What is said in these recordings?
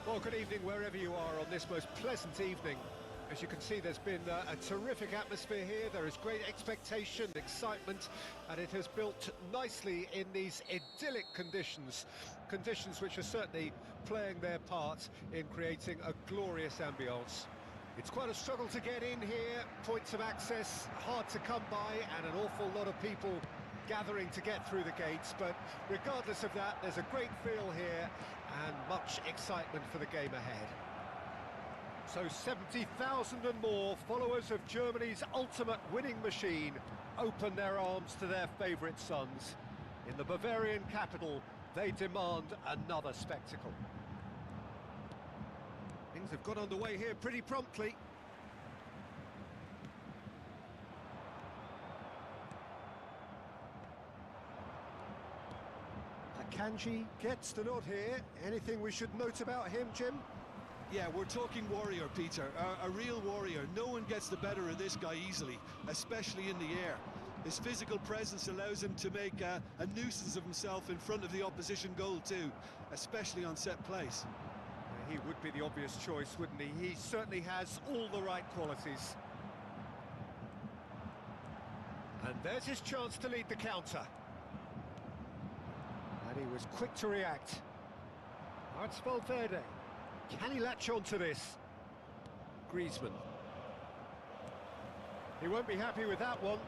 Well, good evening wherever you are on this most pleasant evening. As you can see, there's been a terrific atmosphere here. There is great expectation, excitement, and it has built nicely in these idyllic conditions. Conditions which are certainly playing their part in creating a glorious ambience. It's quite a struggle to get in here, points of access hard to come by, and an awful lot of people gathering to get through the gates, but regardless of that, there's a great feel here and much excitement for the game ahead. So 70,000 and more followers of Germany's ultimate winning machine open their arms to their favourite sons. In the Bavarian capital, they demand another spectacle. Things have got underway here pretty promptly. Kanji gets the nod here. Anything we should note about him, Jim? Yeah, we're talking warrior, Peter. A real warrior. No one gets the better of this guy easily, especially in the air. His physical presence allows him to make a nuisance of himself in front of the opposition goal too, especially on set plays. He would be the obvious choice, wouldn't he? He certainly has all the right qualities. And there's his chance to lead the counter. And he was quick to react. Now it's Valverde. Can he latch on to this? Griezmann. He won't be happy with that one.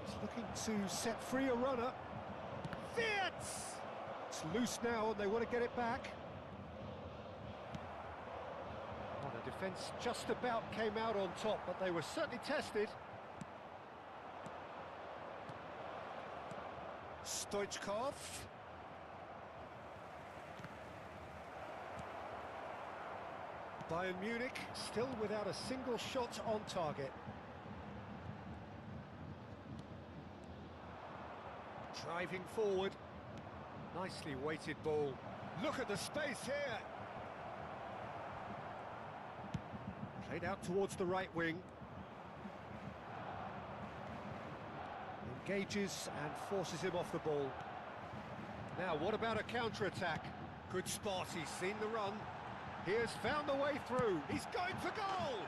He's looking to set free a runner. Fiat! It's loose now and they want to get it back. Defence just about came out on top, but they were certainly tested. Stoichkov. Bayern Munich still without a single shot on target. Driving forward. Nicely weighted ball. Look at the space here. Played out towards the right wing. Engages and forces him off the ball. Now, what about a counter-attack? Good spot, he's seen the run. He has found the way through. He's going for goal!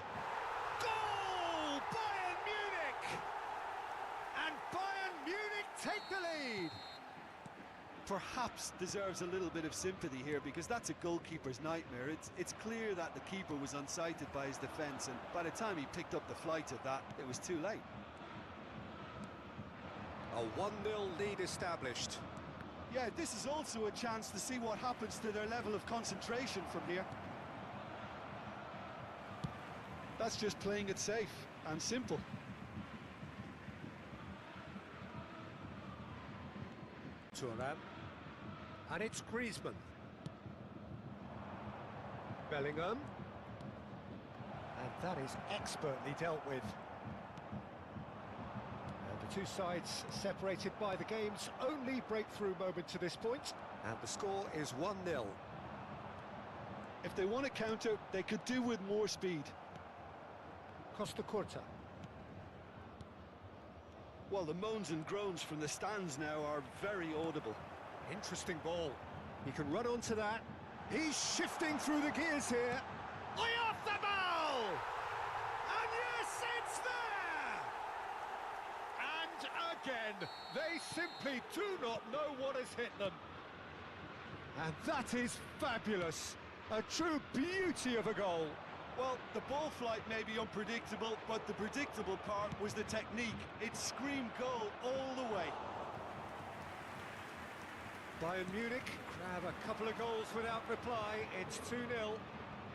Goal! Bayern Munich! And Bayern Munich take the lead! Perhaps deserves a little bit of sympathy here, because that's a goalkeeper's nightmare. It's clear that the keeper was unsighted by his defence, and by the time he picked up the flight of that, it was too late. A 1-0 lead established. Yeah, this is also a chance to see what happens to their level of concentration from here. That's just playing it safe and simple. Thuram. And it's Griezmann. Bellingham. And that is expertly dealt with. And the two sides separated by the game's only breakthrough moment to this point. And the score is 1-0. If they want to counter, they could do with more speed. Costa Curta. Well, the moans and groans from the stands now are very audible. Interesting ball. He can run onto that. He's shifting through the gears here. eFootball! And yes, it's there! And again, they simply do not know what has hit them. And that is fabulous. A true beauty of a goal. Well, the ball flight may be unpredictable, but the predictable part was the technique. It screamed goal all the way. Bayern Munich grab a couple of goals without reply. It's 2-0.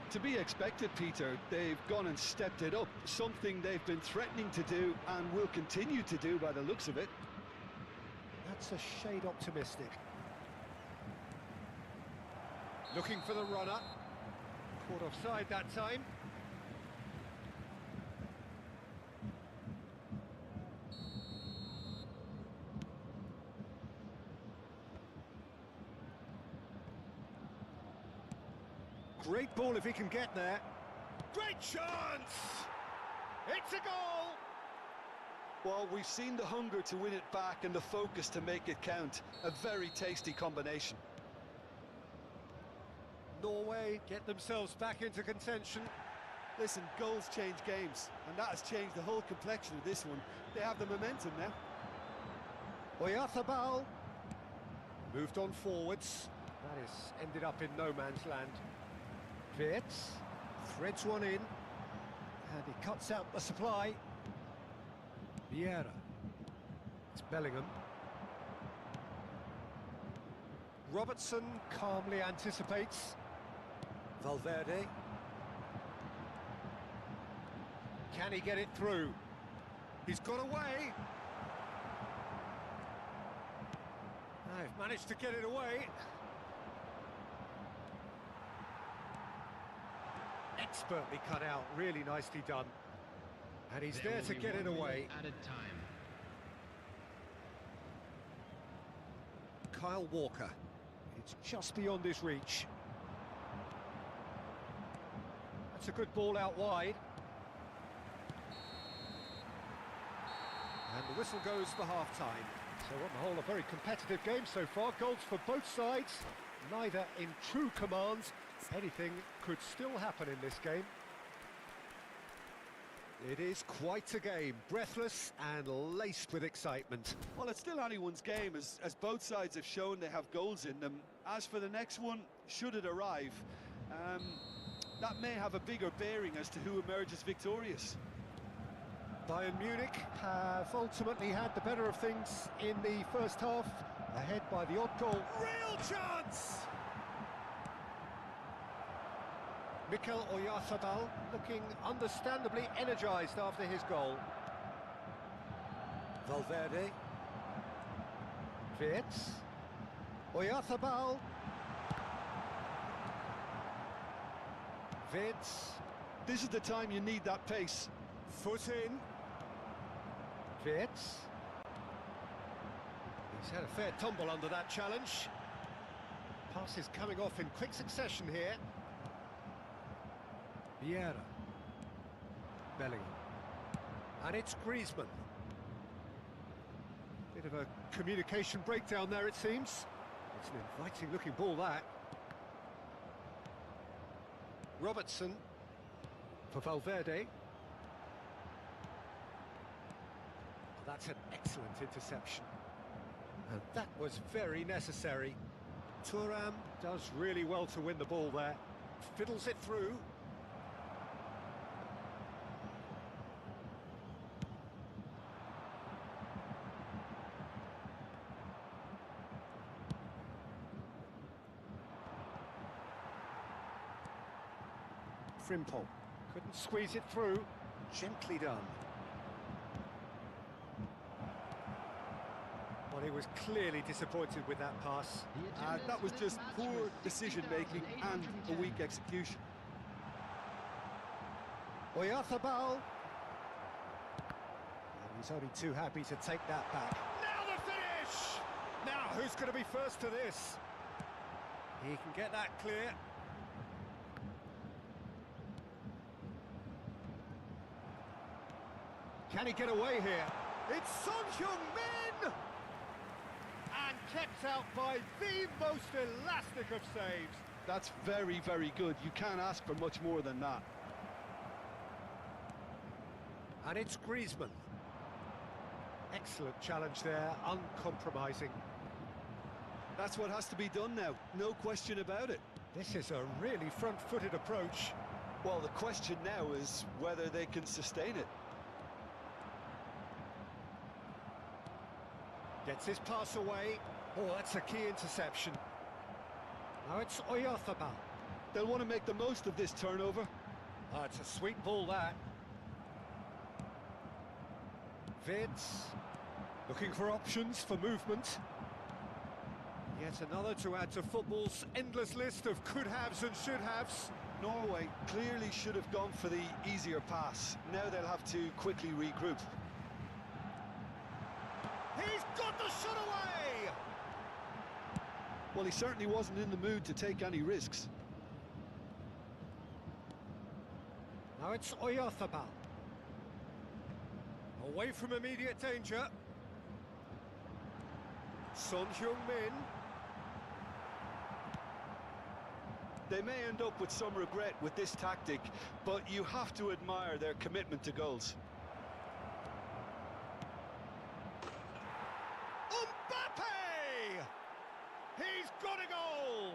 To be expected, Peter. They've gone and stepped it up, something they've been threatening to do and will continue to do by the looks of it. That's a shade optimistic. Looking for the runner. Caught offside that time. Great ball if he can get there. Great chance! It's a goal! Well, we've seen the hunger to win it back and the focus to make it count. A very tasty combination. Norway get themselves back into contention. Listen, goals change games, and that has changed the whole complexion of this one. They have the momentum now. eFootball moved on forwards. That is ended up in no man's land. Wirtz threads one in, and he cuts out the supply. Vieira. It's Bellingham. Robertson calmly anticipates. Valverde. Can he get it through? He's got away. They've managed to get it away. Expertly cut out, really nicely done. And he's there to get it away. At a time. Kyle Walker. It's just beyond his reach. That's a good ball out wide. And the whistle goes for half-time. So on the whole, a very competitive game so far. Goals for both sides, neither in true command. Anything could still happen in this game. It is quite a game, breathless and laced with excitement. Well, it's still anyone's game, as both sides have shown they have goals in them. As for the next one, should it arrive, that may have a bigger bearing as to who emerges victorious. Bayern Munich have ultimately had the better of things in the first half, ahead by the odd goal. Real chance! Mikel Oyarzabal looking understandably energised after his goal. Valverde. Wirtz. Oyarzabal. Wirtz. This is the time you need that pace. Foot in. Wirtz. He's had a fair tumble under that challenge. Passes coming off in quick succession here. Vieira. Bellingham. And it's Griezmann. Bit of a communication breakdown there, it seems. It's an inviting looking ball, that. Robertson for Valverde. That's an excellent interception. And that was very necessary. Thuram does really well to win the ball there. Fiddles it through. Frimpong couldn't squeeze it through. Gently done. Well, he was clearly disappointed with that pass. That was just poor decision-making and a weak execution. Oyarzabal. And he's only too happy to take that back. Now the finish! Now, who's going to be first to this? He can get that clear. Can he get away here? It's Son Heung-min! And kept out by the most elastic of saves. That's very, very good. You can't ask for much more than that. And it's Griezmann. Excellent challenge there, uncompromising. That's what has to be done now, no question about it. This is a really front-footed approach. Well, the question now is whether they can sustain it. Gets his pass away. Oh, that's a key interception. Now it's Oyarzabal. They'll want to make the most of this turnover. Oh, it's a sweet ball, that. Wirtz. Looking for options for movement. Yet another to add to football's endless list of could-haves and should-haves. Norway clearly should have gone for the easier pass. Now they'll have to quickly regroup. He's got the shot away! Well, he certainly wasn't in the mood to take any risks. Now it's Oyarzabal. Away from immediate danger. Son Heung-min. They may end up with some regret with this tactic, but you have to admire their commitment to goals. He's got a goal!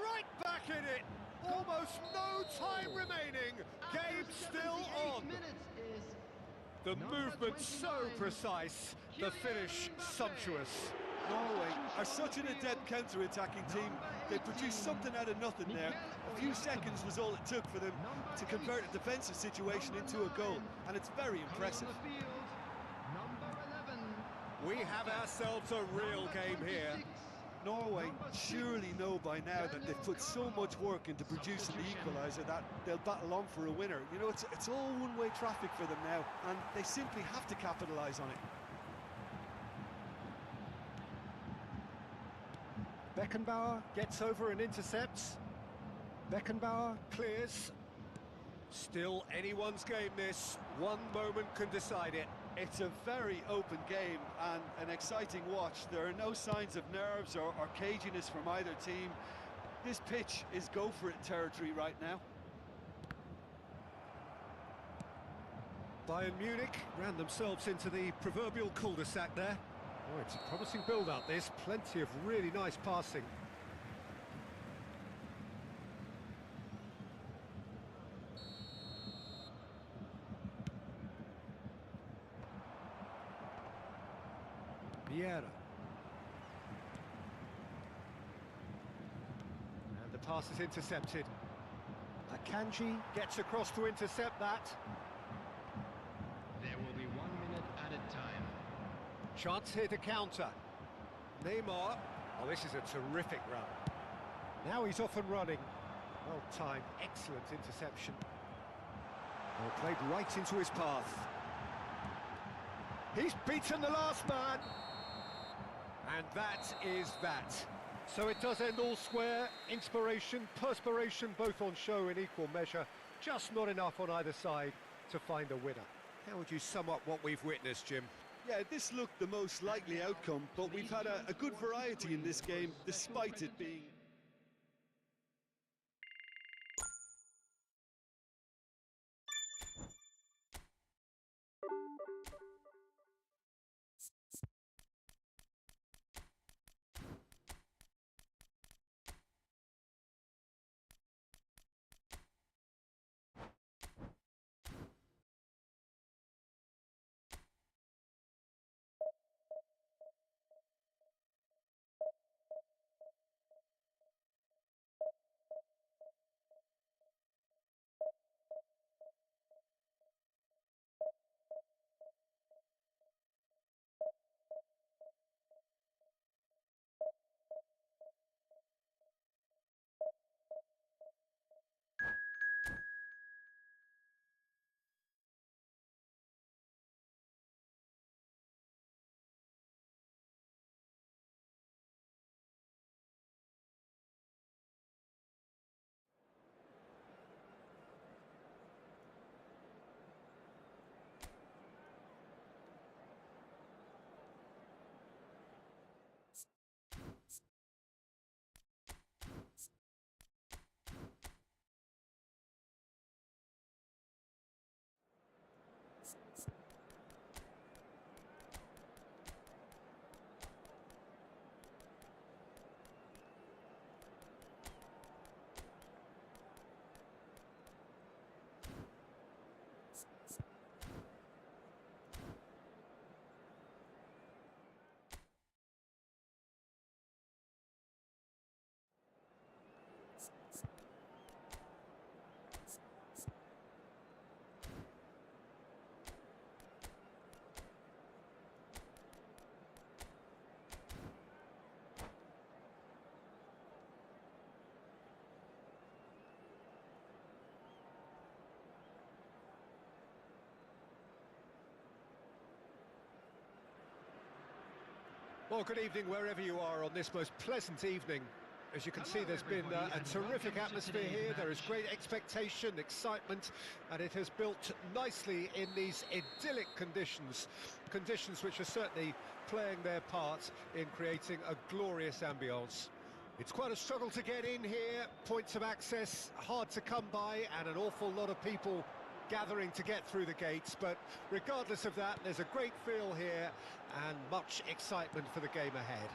Right back in it! Almost no time remaining! Game still on! The movement so precise, the finish sumptuous. Norway are such an adept counter-attacking team. They produced something out of nothing there. A few seconds was all it took for them to convert a defensive situation into a goal, and it's very impressive. We have ourselves a real game here. Norway surely know by now that they've put so much work into producing the equaliser that they'll battle on for a winner. You know, it's all one-way traffic for them now, and they simply have to capitalise on it. Beckenbauer gets over and intercepts. Beckenbauer clears. Still anyone's game, this. One moment can decide it. It's a very open game and an exciting watch. There are no signs of nerves or caginess from either team. This pitch is go-for-it territory right now. Bayern Munich ran themselves into the proverbial cul-de-sac there. Oh, it's a promising build-up, this. Plenty of really nice passing. Vieira. And the pass is intercepted. Akanji gets across to intercept that. There will be 1 minute added time. Chance here to counter. Neymar. Oh, this is a terrific run. Now he's off and running. Well timed, excellent interception. Well, played right into his path. He's beaten the last man. And that is that. So it does end all square. Inspiration, perspiration, both on show in equal measure. Just not enough on either side to find a winner. How would you sum up what we've witnessed, Jim? Yeah, this looked the most likely outcome, but we've had a good variety in this game, despite it being... Well, good evening wherever you are on this most pleasant evening. As you can see, there's been a terrific atmosphere here. There is great expectation, excitement, and it has built nicely in these idyllic conditions. Conditions which are certainly playing their part in creating a glorious ambience. It's quite a struggle to get in here, points of access hard to come by, and an awful lot of people gathering to get through the gates, but regardless of that, there's a great feel here and much excitement for the game ahead.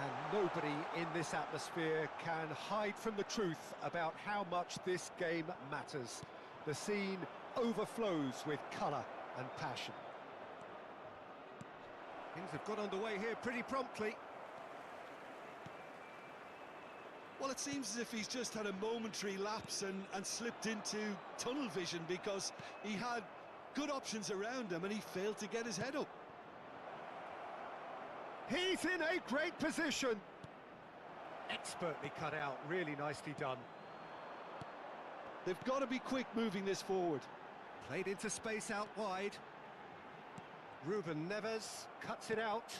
And nobody in this atmosphere can hide from the truth about how much this game matters. The scene overflows with colour and passion. Things have got underway here pretty promptly. Well, it seems as if he's just had a momentary lapse and slipped into tunnel vision, because he had good options around him and he failed to get his head up. He's in a great position. Expertly cut out, really nicely done. They've got to be quick moving this forward. Played into space out wide. Ruben Neves cuts it out.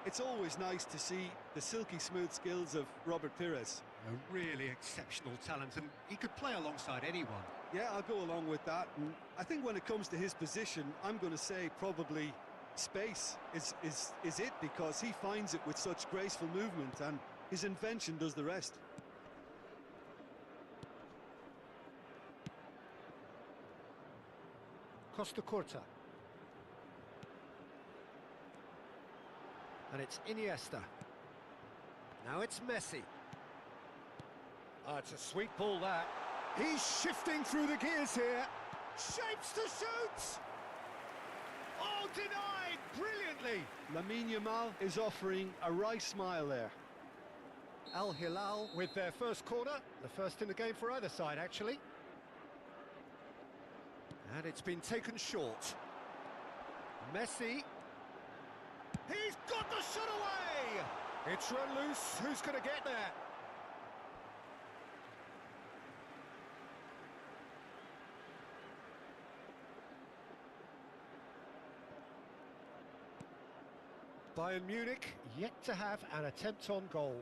It's always nice to see the silky smooth skills of Robert Pires. A really exceptional talent, and he could play alongside anyone. Yeah, I'll go along with that, and I think when it comes to his position, I'm going to say probably space is it, because he finds it with such graceful movement, and his invention does the rest. Costa Curta. And it's Iniesta. Now it's Messi. It's a sweet ball, that. He's shifting through the gears here. Shapes to shoot! Oh, denied brilliantly! Lamine Yamal is offering a wry smile there. Al Hilal with their first corner, the first in the game for either side, actually. And it's been taken short. Messi. He's got the shot away! It's run loose. Who's going to get there? Bayern Munich yet to have an attempt on goal.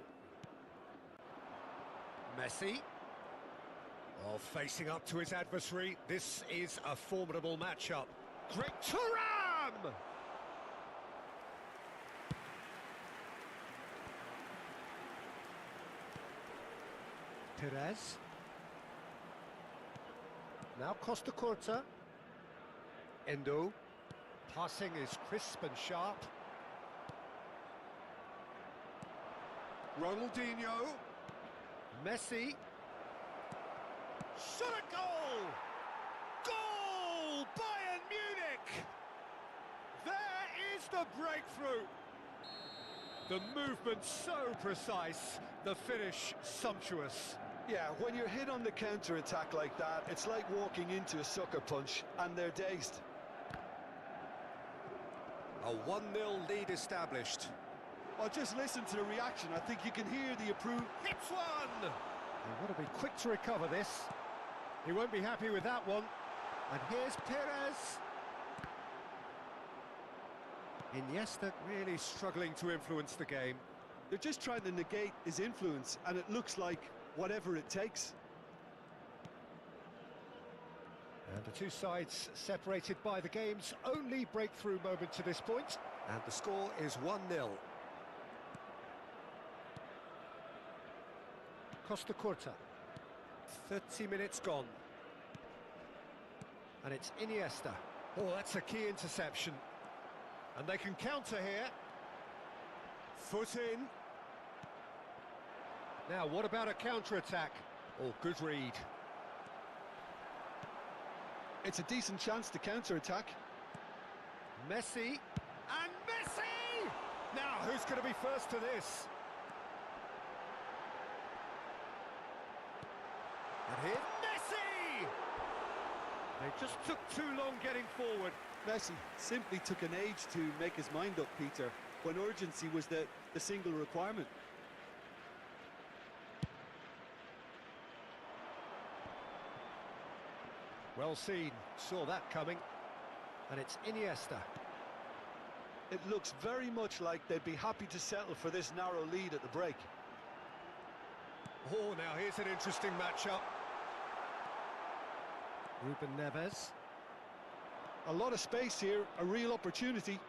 Messi. Oh, facing up to his adversary. This is a formidable matchup. Great Thuram! Perez. Now Costa Curta. Endo. Passing is crisp and sharp. Ronaldinho. Messi. Shot a goal! Goal! Bayern Munich! There is the breakthrough. The movement so precise, the finish sumptuous. Yeah, when you're hit on the counter-attack like that, it's like walking into a sucker punch, and they're dazed. A 1-0 lead established. Well, just listen to the reaction. I think you can hear the approval. Hits one! They've got to be quick to recover this. He won't be happy with that one. And here's Perez. Iniesta really struggling to influence the game. They're just trying to negate his influence, and it looks like whatever it takes. And the two sides separated by the game's only breakthrough moment to this point. And the score is 1-0. Costa Curta. 30 minutes gone. And it's Iniesta. Oh, that's a key interception. And they can counter here. Foot in. Now, what about a counter-attack? Oh, good read. It's a decent chance to counter-attack. Messi. And Messi! Now, who's going to be first to this? And here's Messi! They just took too long getting forward. Messi simply took an age to make his mind up, Peter, when urgency was the single requirement. Well seen, saw that coming. And it's Iniesta. It looks very much like they'd be happy to settle for this narrow lead at the break. Oh, now here's an interesting matchup. Ruben Neves. A lot of space here, a real opportunity.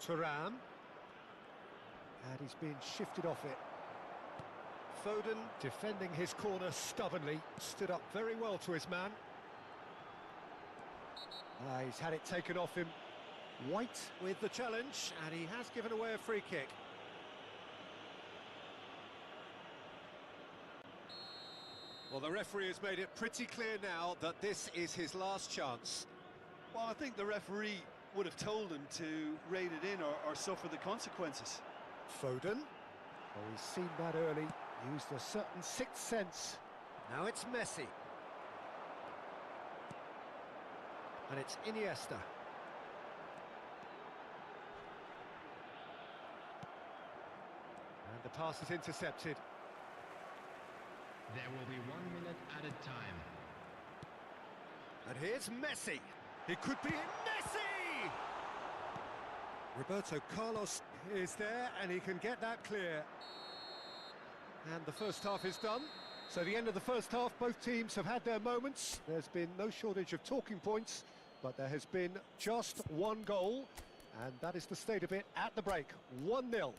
Thuram. And he's being shifted off it. Foden, defending his corner stubbornly, stood up very well to his man. He's had it taken off him. White with the challenge, and he has given away a free kick. Well, the referee has made it pretty clear now that this is his last chance. Well, I think the referee would have told him to rein it in or suffer the consequences. Foden. Oh, he's seen that early. Used a certain sixth sense. Now it's Messi. And it's Iniesta. And the pass is intercepted. There will be 1 minute added time. And here's Messi. It could be Messi! Roberto Carlos is there, and he can get that clear. And the first half is done. So the end of the first half, both teams have had their moments. There's been no shortage of talking points, but there has been just one goal, and that is the state of it at the break. 1-0.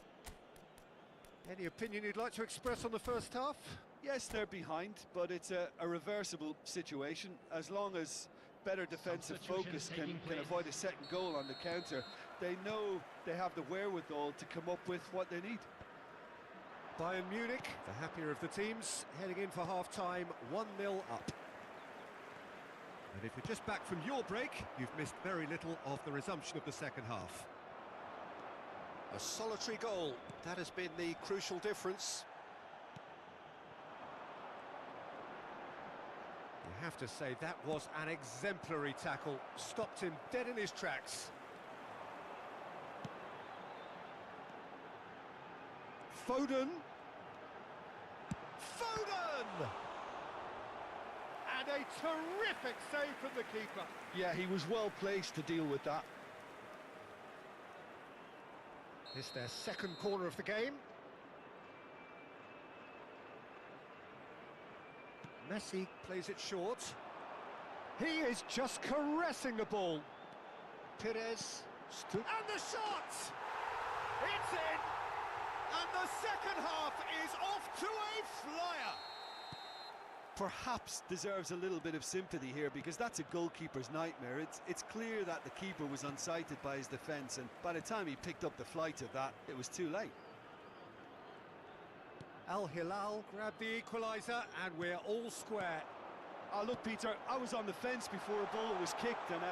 Any opinion you'd like to express on the first half? Yes, they're behind, but it's a reversible situation. As long as better defensive focus can avoid a second goal on the counter, they know they have the wherewithal to come up with what they need. Bayern Munich, the happier of the teams, heading in for half-time, 1-0 up. And if you're just back from your break, you've missed very little of the resumption of the second half. A solitary goal, that has been the crucial difference. You have to say that was an exemplary tackle, stopped him dead in his tracks. Foden! Foden! And a terrific save from the keeper. Yeah, he was well placed to deal with that. It's their second corner of the game. Messi plays it short. He is just caressing the ball. Perez stood. And the shot! It's in! And the second half is off to a flyer. Perhaps deserves a little bit of sympathy here, because that's a goalkeeper's nightmare. It's clear that the keeper was unsighted by his defence, and by the time he picked up the flight of that, it was too late. Al Hilal grabbed the equaliser, and we're all square. Oh, look, Peter, I was on the fence before a ball was kicked, and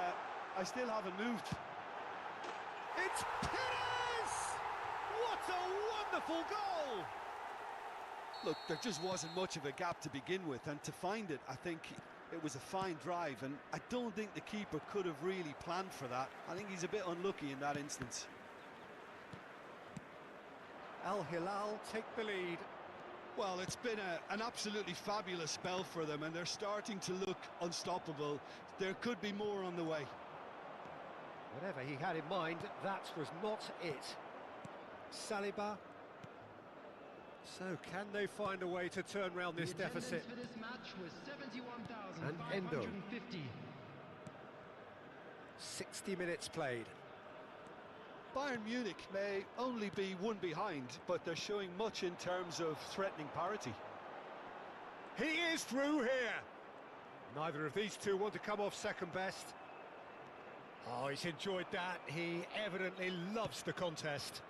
I still haven't moved. It's Perez! What a wonderful goal! Look, there just wasn't much of a gap to begin with, and to find it, I think it was a fine drive, and I don't think the keeper could have really planned for that. I think he's a bit unlucky in that instance. Al Hilal take the lead. Well, it's been an absolutely fabulous spell for them, and they're starting to look unstoppable. There could be more on the way. Whatever he had in mind, that was not it. Saliba. So, can they find a way to turn around this deficit? For this match was And Endo. 71,550. 60 minutes played. Bayern Munich may only be one behind, but they're showing much in terms of threatening parity. He is through here. Neither of these two want to come off second best. Oh, he's enjoyed that. He evidently loves the contest.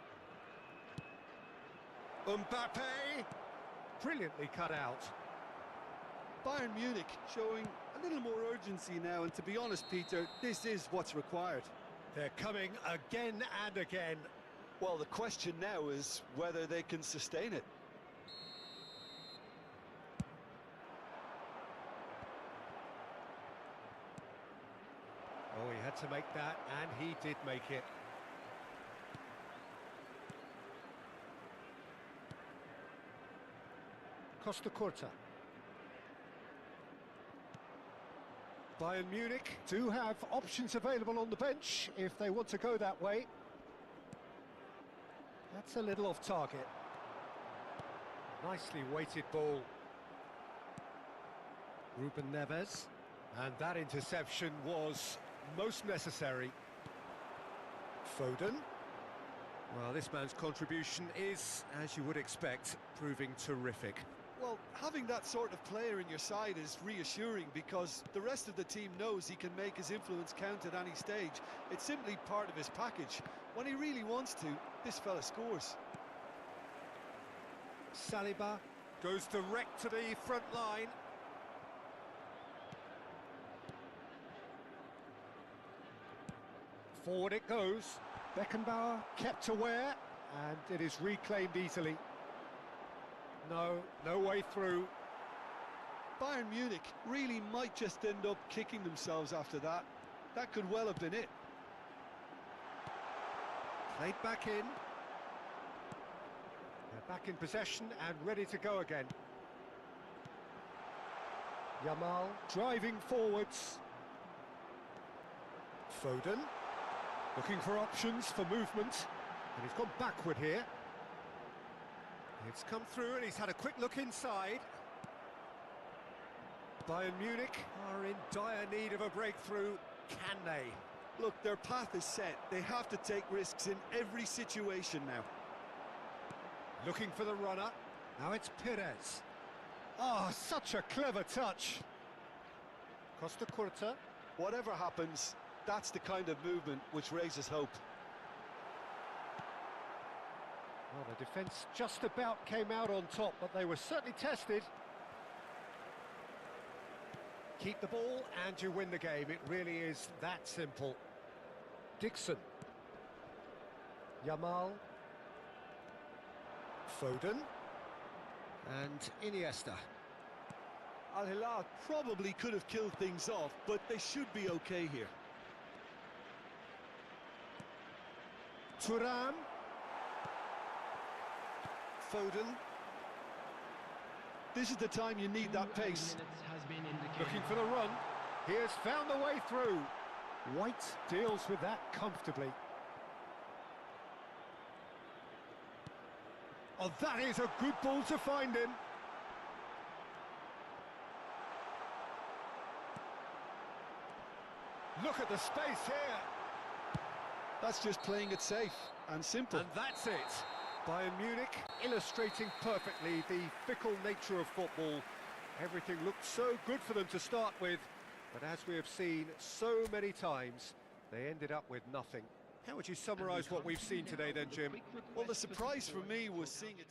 Mbappe, brilliantly cut out. Bayern Munich showing a little more urgency now, and to be honest, Peter, this is what's required. They're coming again and again. Well, the question now is whether they can sustain it. Oh, he had to make that, and he did make it. Costa Curta. Bayern Munich do have options available on the bench if they want to go that way. That's a little off target. Nicely weighted ball. Ruben Neves. And that interception was most necessary. Foden. Well, this man's contribution is, as you would expect, proving terrific. Well, having that sort of player in your side is reassuring, because the rest of the team knows he can make his influence count at any stage. It's simply part of his package. When he really wants to, this fella scores. Saliba goes direct to the front line. Forward it goes. Beckenbauer kept aware, and it is reclaimed easily. No way through. Bayern Munich really might just end up kicking themselves after that. That could well have been it. Played back in. They're back in possession and ready to go again. Yamal driving forwards. Foden looking for options for movement, and he's gone backward here. It's come through, and he's had a quick look inside. Bayern Munich are in dire need of a breakthrough. Can they? Look, their path is set. They have to take risks in every situation now. Looking for the runner. Now it's Perez. Oh, such a clever touch. Costa Curta. Whatever happens, that's the kind of movement which raises hope. Well, the defence just about came out on top, but they were certainly tested. Keep the ball and you win the game. It really is that simple. Dixon. Yamal Foden. And Iniesta. Al Hilal probably could have killed things off, but they should be okay here. Thuram. Foden. This is the time you need that 2 pace. minutes has been indicated. Looking for the run. He has found the way through. White deals with that comfortably. Oh, that is a good ball to find him. Look at the space here. That's just playing it safe and simple. And that's it. Bayern Munich illustrating perfectly the fickle nature of football. Everything looked so good for them to start with, but as we have seen so many times, they ended up with nothing. How would you summarise what we've seen today then, Jim? Well, the surprise for me was seeing it.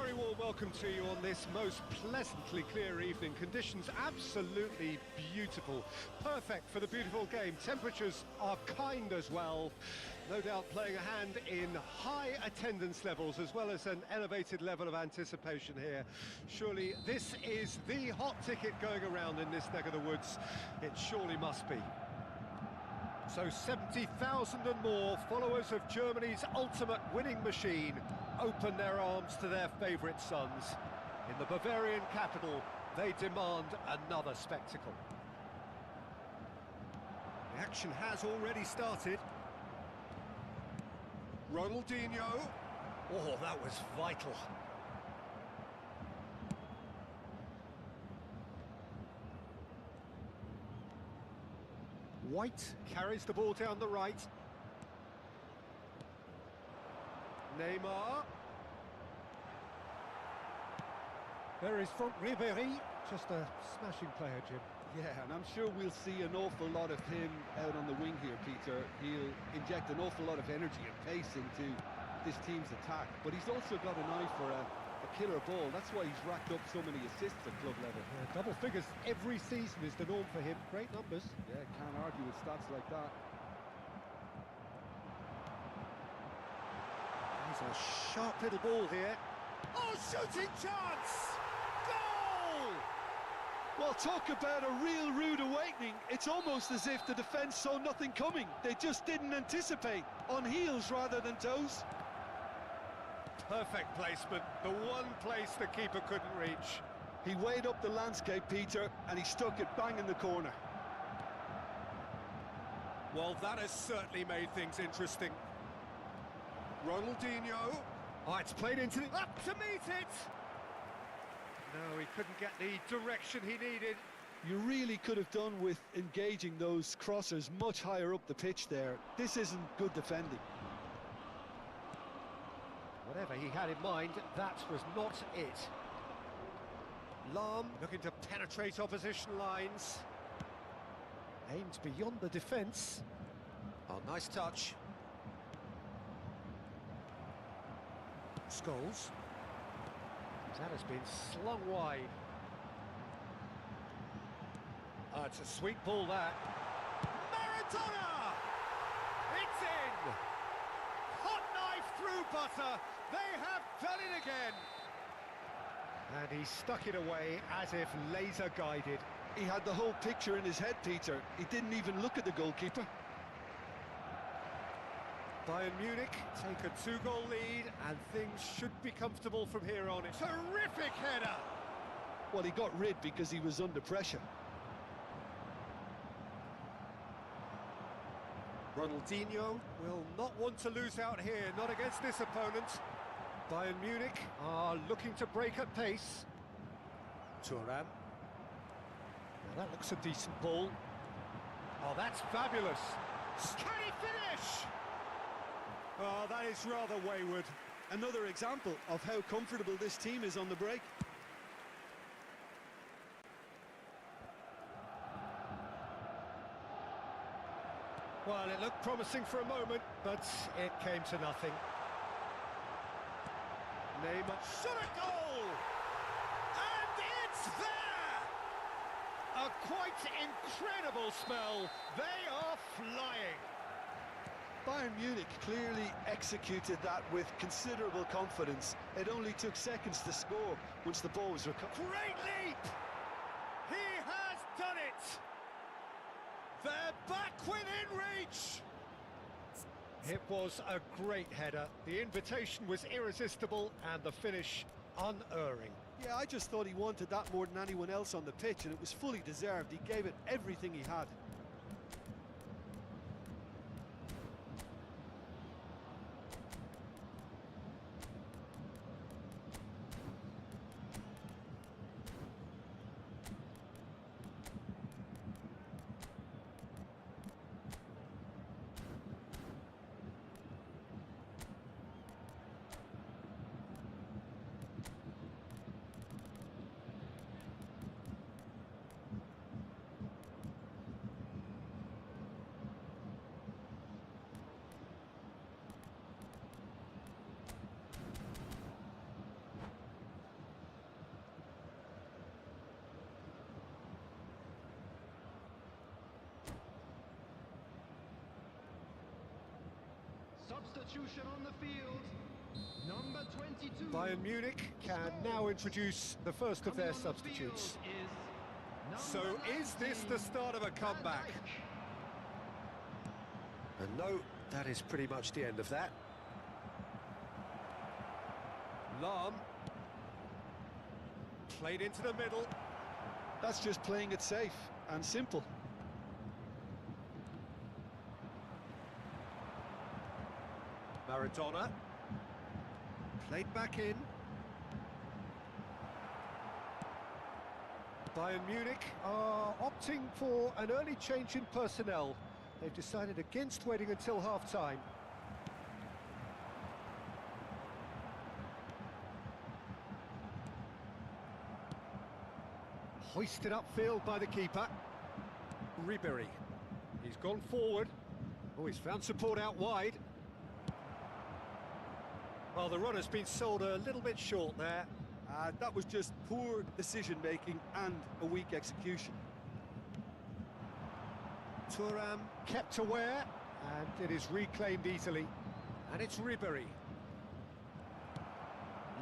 very warm welcome to you on this most pleasantly clear evening. Conditions absolutely beautiful. Perfect for the beautiful game. Temperatures are kind as well. No doubt playing a hand in high attendance levels as well as an elevated level of anticipation here. Surely this is the hot ticket going around in this neck of the woods. It surely must be. So 70,000 and more followers of Germany's ultimate winning machine open their arms to their favourite sons. In the Bavarian capital, they demand another spectacle. The action has already started. Ronaldinho. Oh, that was vital. White carries the ball down the right. Neymar. There is from Ribéry. Just a smashing player, Jim. Yeah, and I'm sure we'll see an awful lot of him out on the wing here, Peter. He'll inject an awful lot of energy and pace into this team's attack, but he's also got an eye for a killer ball. That's why he's racked up so many assists at club level. Yeah, double figures every season is the norm for him. Great numbers. Yeah, can't argue with stats like that. He's a sharp little ball here. Oh, shooting chance! Goal! Well, talk about a real rude awakening. It's almost as if the defence saw nothing coming. They just didn't anticipate. On heels rather than toes. Perfect placement, the one place the keeper couldn't reach. He weighed up the landscape, Peter, and he stuck it bang in the corner. Well, that has certainly made things interesting. Ronaldinho. Oh, it's played into the... Up to meet it! No, he couldn't get the direction he needed. You really could have done with engaging those crossers much higher up the pitch there. This isn't good defending. Whatever he had in mind, that was not it. Lahm looking to penetrate opposition lines. Aimed beyond the defence. Oh, nice touch. Scholes. That has been slung wide. It's a sweet ball, that. Maradona! It's in! Hot knife through butter. They have done it again. And he stuck it away as if laser guided. He had the whole picture in his head, Peter. He didn't even look at the goalkeeper. Bayern Munich take a 2-goal lead and things should be comfortable from here on. Terrific header! Well, he got rid because he was under pressure. Ronaldinho will not want to lose out here, not against this opponent. Bayern Munich are looking to break at pace. Thuram. Now that looks a decent ball. Oh, that's fabulous. Can he finish? Oh, that is rather wayward. Another example of how comfortable this team is on the break. Well, it looked promising for a moment, but it came to nothing. Neymar shot a goal! And it's there! A quite incredible spell. They are flying. Bayern Munich clearly executed that with considerable confidence. It only took seconds to score once the ball was recovered. Great leap! He has done it! They're back within reach! It was a great header. The invitation was irresistible and the finish unerring. Yeah, I just thought he wanted that more than anyone else on the pitch, and it was fully deserved. He gave it everything he had. Substitution on the field. Number 22. Bayern Munich can now introduce the first of their Coming on the substitutes. field is So number is this the 19, start of a comeback? Van Dijk. And no, that is pretty much the end of that. Lahm. Played into the middle. That's just playing it safe and simple. Maradona. Played back in. Bayern Munich are opting for an early change in personnel. They've decided against waiting until half-time. Hoisted upfield by the keeper. Ribery. He's gone forward. Oh, he's found support out wide. Well, the run has been sold a little bit short there. That was just poor decision-making and a weak execution. Thuram kept aware, and it is reclaimed easily. And it's Ribery.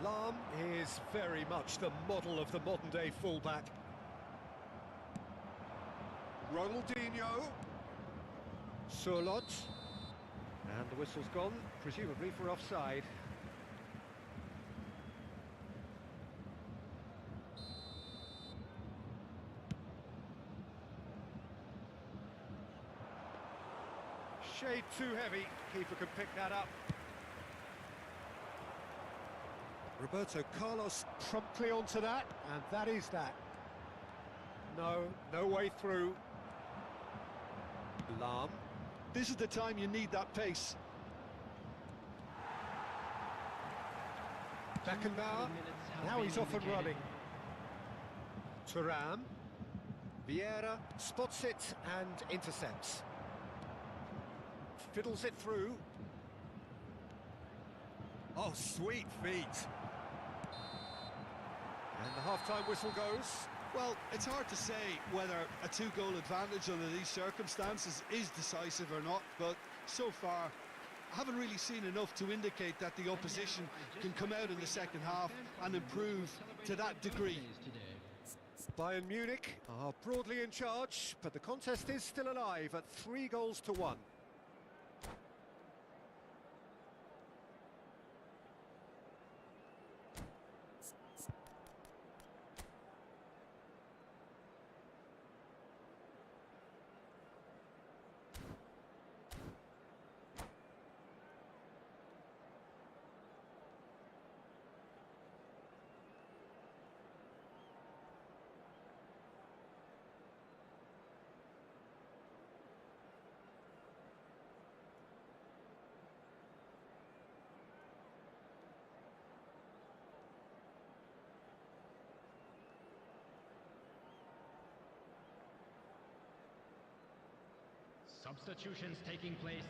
Lahm is very much the model of the modern-day fullback. Ronaldinho. Surlot. And the whistle's gone, presumably for offside. Shade too heavy, keeper can pick that up. Roberto Carlos promptly onto that, and that is that. No way through. Lahm. This is the time you need that pace. Beckenbauer. Now he's off and running. Thuram. Vieira spots it and intercepts. Fiddles it through. Oh, sweet feet. And the half-time whistle goes. Well, it's hard to say whether a two-goal advantage under these circumstances is decisive or not, but so far, I haven't really seen enough to indicate that the opposition can come out in the second half and improve to that degree. Bayern Munich are broadly in charge, but the contest is still alive at 3-1. Substitutions taking place.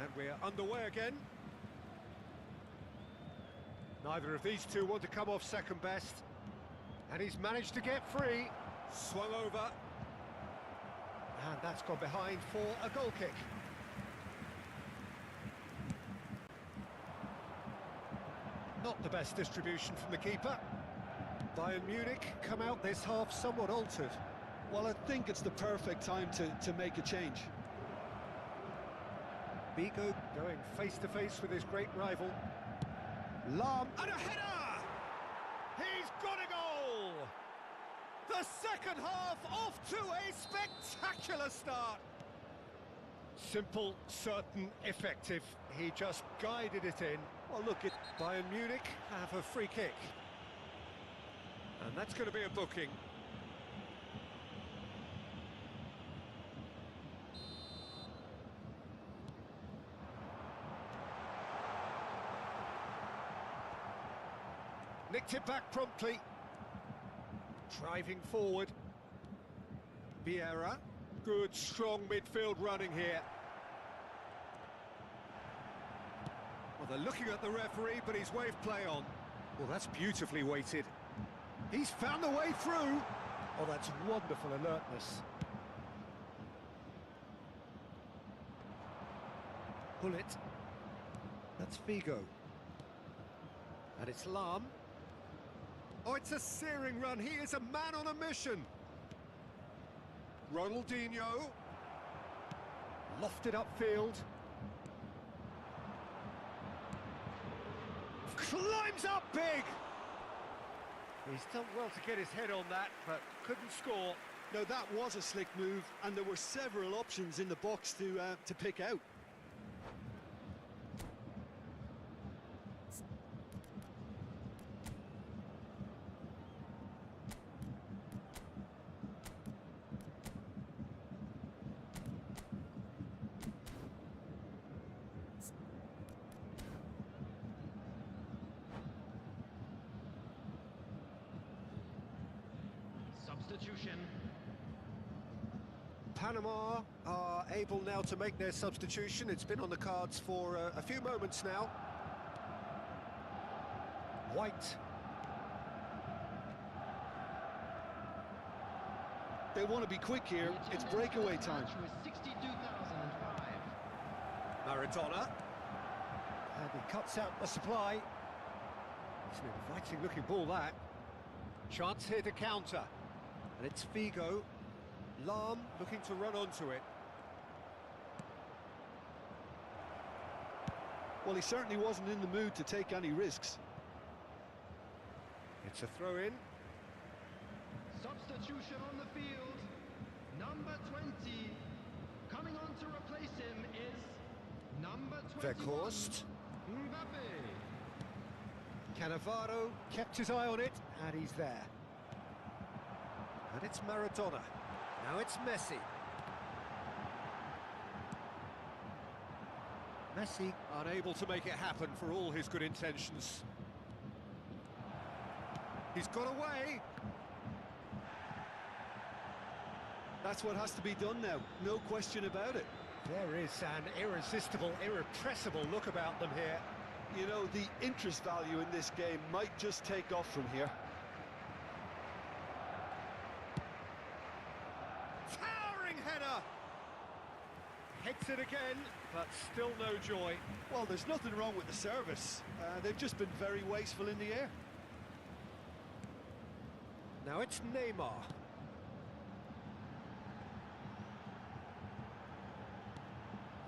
And we're underway again. Neither of these two want to come off second best. And he's managed to get free. Swung over. And that's gone behind for a goal kick. Not the best distribution from the keeper. Bayern Munich come out this half somewhat altered. Well, I think it's the perfect time to make a change. Bigo going face-to-face with his great rival. Lahm, and a header! He's got a goal! The second half off to a spectacular start. Simple, certain, effective. He just guided it in. Well, look, Bayern Munich have a free kick. And that's going to be a booking. Nicked it back promptly. Driving forward. Vieira. Good, strong midfield running here. Well, they're looking at the referee, but he's waved play on. Well, that's beautifully weighted. He's found the way through. Oh, that's wonderful alertness. Pull it. That's Figo. And it's Lam. Oh, it's a searing run. He is a man on a mission. Ronaldinho. Lofted upfield. Climbs up big. He's done well to get his head on that, but couldn't score. No, that was a slick move, and there were several options in the box to pick out. Substitution. Panama are able now to make their substitution. It's been on the cards for a few moments now. White. They want to be quick here. It's breakaway time. 62,005. Maradona. And he cuts out the supply. It's an inviting looking ball, that. Chance here to counter. And it's Figo. Lam looking to run onto it. Well, he certainly wasn't in the mood to take any risks. It's a throw-in. Substitution on the field. Number 20. Coming on to replace him is number 21. Weghorst. Mbappe. Cannavaro kept his eye on it, and he's there. And it's Maradona. Now it's Messi. Messi unable to make it happen for all his good intentions. He's got away. That's what has to be done now, no question about it. There is an irresistible, irrepressible look about them here. You know, the interest value in this game might just take off from here. Towering header! Hits it again, but still no joy. Well, there's nothing wrong with the service. They've just been very wasteful in the air. Now it's Neymar.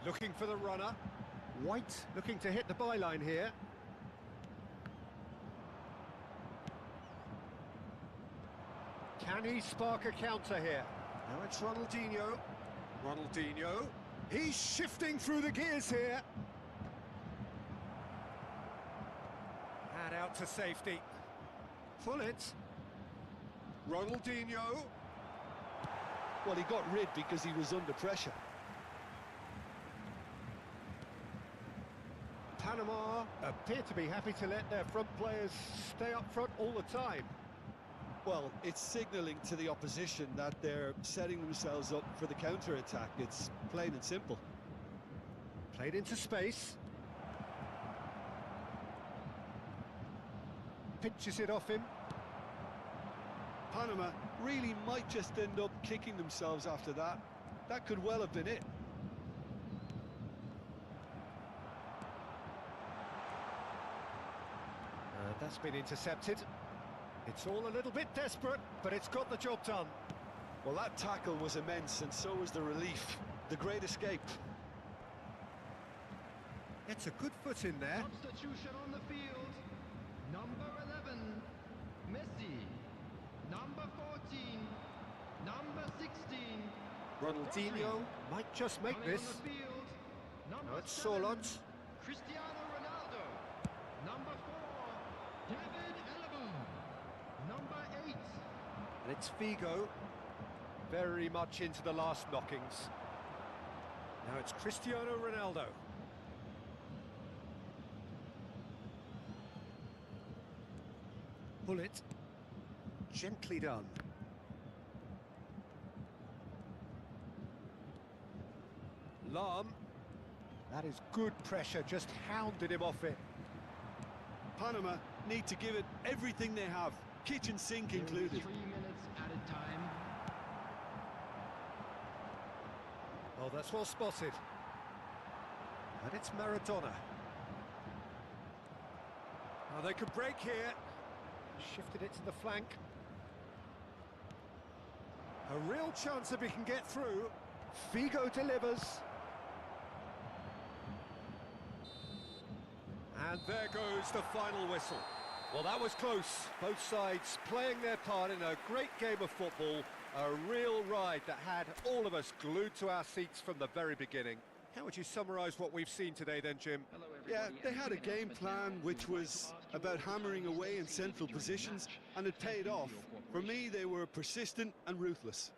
Looking for the runner. White looking to hit the byline here. Can he spark a counter here? Now it's Ronaldinho. Ronaldinho. He's shifting through the gears here. And out to safety. Pull it. Ronaldinho. Well, he got rid because he was under pressure. Panama appear to be happy to let their front players stay up front all the time. Well, it's signalling to the opposition that they're setting themselves up for the counter-attack. It's plain and simple. Played into space. Pinches it off him. Panama really might just end up kicking themselves after that. That could well have been it. That's been intercepted. It's all a little bit desperate, but it's got the job done. Well, that tackle was immense, and so was the relief. The great escape. It's a good foot in there. Substitution on the field. Number 11, Messi. Number 14, number 16, Ronaldinho might just make Coming this. on the field, number No, it's 7, Solot. Cristiano Ronaldo. Number 4, David Alaba. Number 8, And it's Figo. Very much into the last knockings. Now it's Cristiano Ronaldo. Bullet. Gently done. Lahm. That is good pressure, just hounded him off it. Panama need to give it everything they have, kitchen sink there will be included. 3 minutes added time. Oh, that's well spotted. And it's Maradona. Oh, they could break here. Shifted it to the flank. A real chance if he can get through. Figo delivers. And there goes the final whistle. Well, that was close. Both sides playing their part in a great game of football. A real ride that had all of us glued to our seats from the very beginning. How would you summarise what we've seen today then, Jim? Hello, Yeah, everybody, they and had a quick game announcement plan now. which We would like was to ask you about all to hammering kindly away stay in seated central during the positions, match. and it Thank paid you for off. your For me, cooperation. they were persistent and ruthless.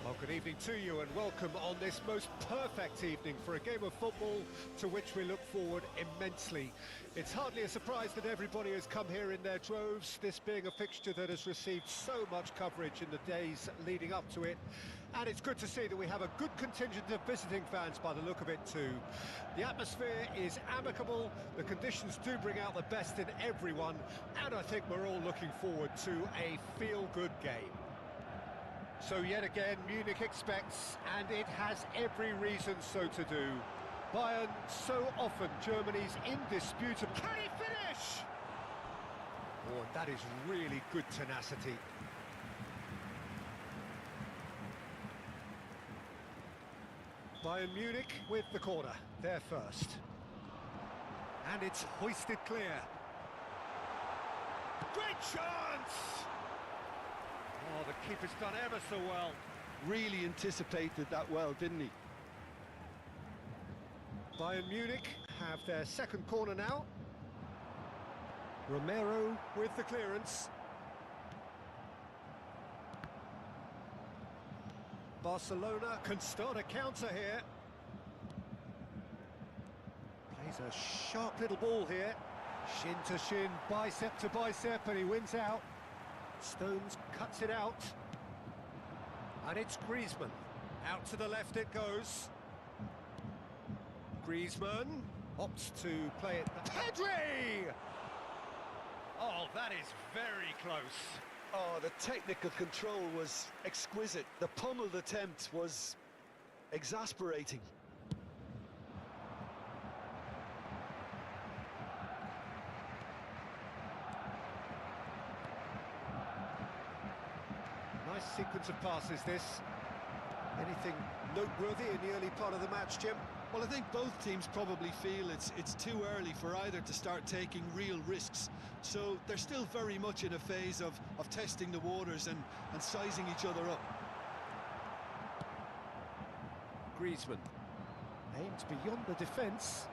Well, good evening to you and welcome on this most perfect evening for a game of football to which we look forward immensely. It's hardly a surprise that everybody has come here in their droves, this being a fixture that has received so much coverage in the days leading up to it. And it's good to see that we have a good contingent of visiting fans by the look of it too. The atmosphere is amicable, the conditions do bring out the best in everyone, and I think we're all looking forward to a feel-good game. So yet again, Munich expects, and it has every reason so to do. Bayern, so often Germany's indisputable... Can he finish? Oh, and that is really good tenacity. Bayern Munich with the corner, there first. And it's hoisted clear. Great chance! Oh, the keeper's done ever so well. Really anticipated that well, didn't he? Bayern Munich have their second corner now. Romero with the clearance. Barcelona can start a counter here. Plays a sharp little ball here. Shin to shin, bicep to bicep, and he wins out. Stones cuts it out. And it's Griezmann. Out to the left it goes. Griezmann opts to play it. Pedri! Oh, that is very close. Oh, the technical control was exquisite. The pummeled attempt was exasperating. Nice sequence of passes, this. Anything noteworthy in the early part of the match, Jim? Well, I think both teams probably feel it's too early for either to start taking real risks. So they're still very much in a phase of testing the waters and sizing each other up. Griezmann aims beyond the defence.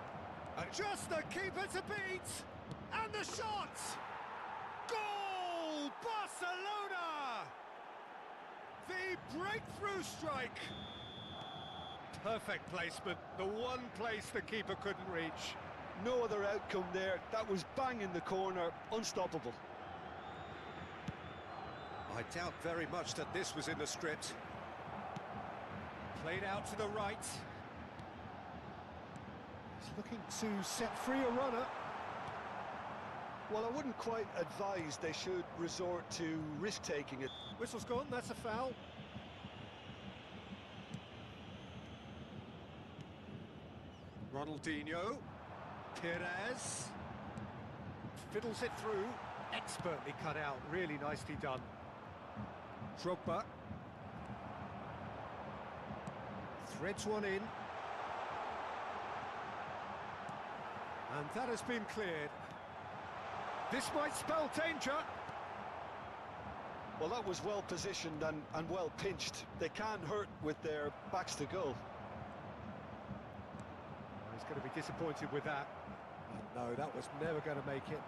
And just the keeper to beat! And the shot! Goal! Barcelona! The breakthrough strike! Perfect placement, the one place the keeper couldn't reach. No other outcome there. That was bang in the corner, unstoppable. I doubt very much that this was in the script. Played out to the right. He's looking to set free a runner. Well, I wouldn't quite advise they should resort to risk-taking it. Whistle's gone, that's a foul. Ronaldinho, Perez, fiddles it through, expertly cut out, really nicely done. Drogba, threads one in, and that has been cleared. This might spell danger. Well, that was well positioned and well pinched. They can't hurt with their backs to goal. He's going to be disappointed with that. No, that was never going to make it.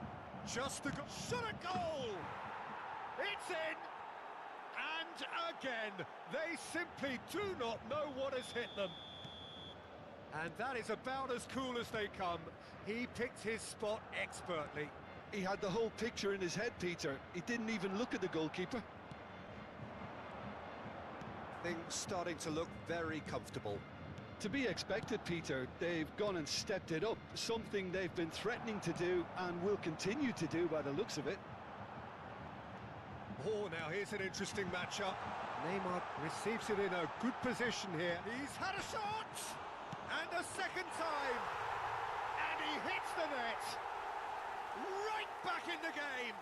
Just a goal. Shot a goal! It's in! And again, they simply do not know what has hit them. And that is about as cool as they come. He picked his spot expertly. He had the whole picture in his head, Peter. He didn't even look at the goalkeeper. Things starting to look very comfortable. To be expected, Peter. They've gone and stepped it up, something they've been threatening to do and will continue to do by the looks of it. Oh, now here's an interesting matchup. Neymar receives it in a good position here. He's had a shot! And a second time! And he hits the net! Right back in the game!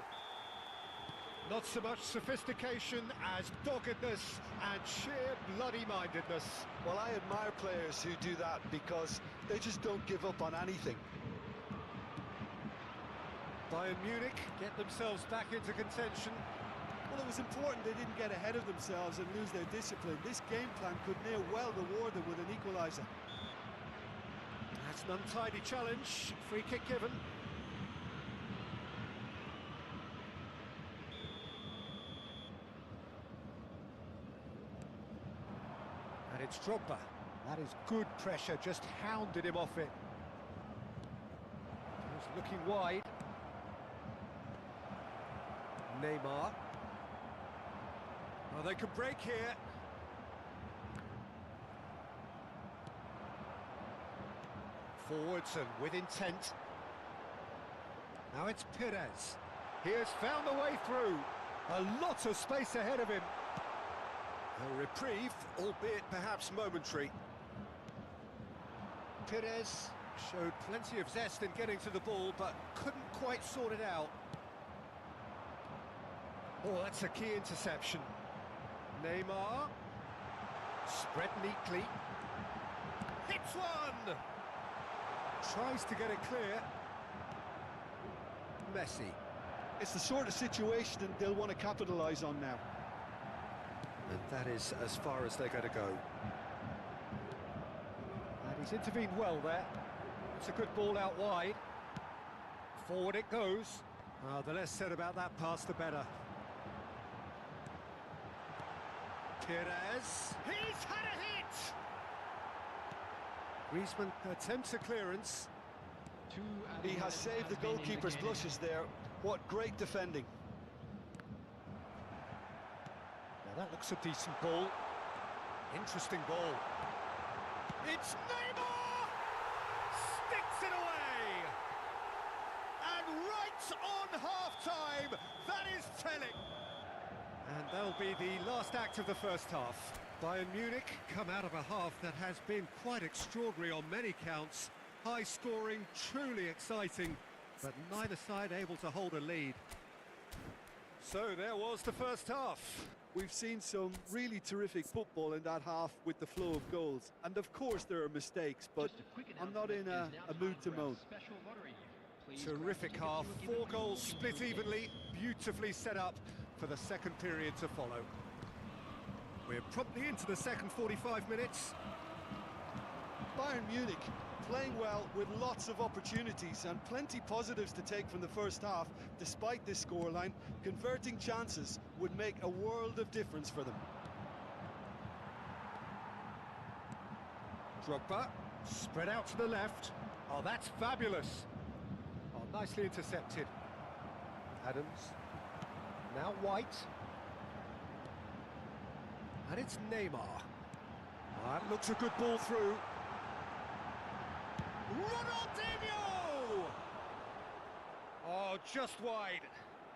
Not so much sophistication as doggedness and sheer bloody-mindedness. Well, I admire players who do that because they just don't give up on anything. Bayern Munich get themselves back into contention. Well, it was important they didn't get ahead of themselves and lose their discipline. This game plan could near well reward them with an equaliser. That's an untidy challenge. Free kick given. And it's Drogba. That is good pressure, just hounded him off it. He's looking wide. Neymar. Oh, they could break here. Forwards and with intent. Now it's Perez. He has found a way through. A lot of space ahead of him. A reprieve, albeit perhaps momentary. Perez showed plenty of zest in getting to the ball, but couldn't quite sort it out. Oh, that's a key interception. Neymar. Spread neatly. Hits one! Tries to get it clear. Messi. It's the sort of situation that they'll want to capitalise on now. And that is as far as they're going to go. And he's intervened well there. It's a good ball out wide. Forward it goes. The less said about that pass, the better. Perez. He's had a hit! Griezmann attempts a clearance. 2 added He has saved the goalkeeper's blushes there. What great defending. Now that looks a decent ball. Interesting ball. It's Neymar! Sticks it away! And right on half-time, that is telling. And that'll be the last act of the first half. Bayern Munich come out of a half that has been quite extraordinary on many counts. High scoring, truly exciting, but neither side able to hold a lead. So there was the first half. We've seen some really terrific football in that half with the flow of goals. And of course there are mistakes, but I'm not in a mood to moan. Terrific half, 4 goals split evenly, beautifully set up for the second period to follow. We're promptly into the second 45 minutes. Bayern Munich playing well with lots of opportunities and plenty positives to take from the first half. Despite this scoreline, converting chances would make a world of difference for them. Drogba, spread out to the left. Oh, that's fabulous. Oh, nicely intercepted. Adams. Now White. And it's Neymar. That looks a good ball through. Ronaldinho! Oh, just wide.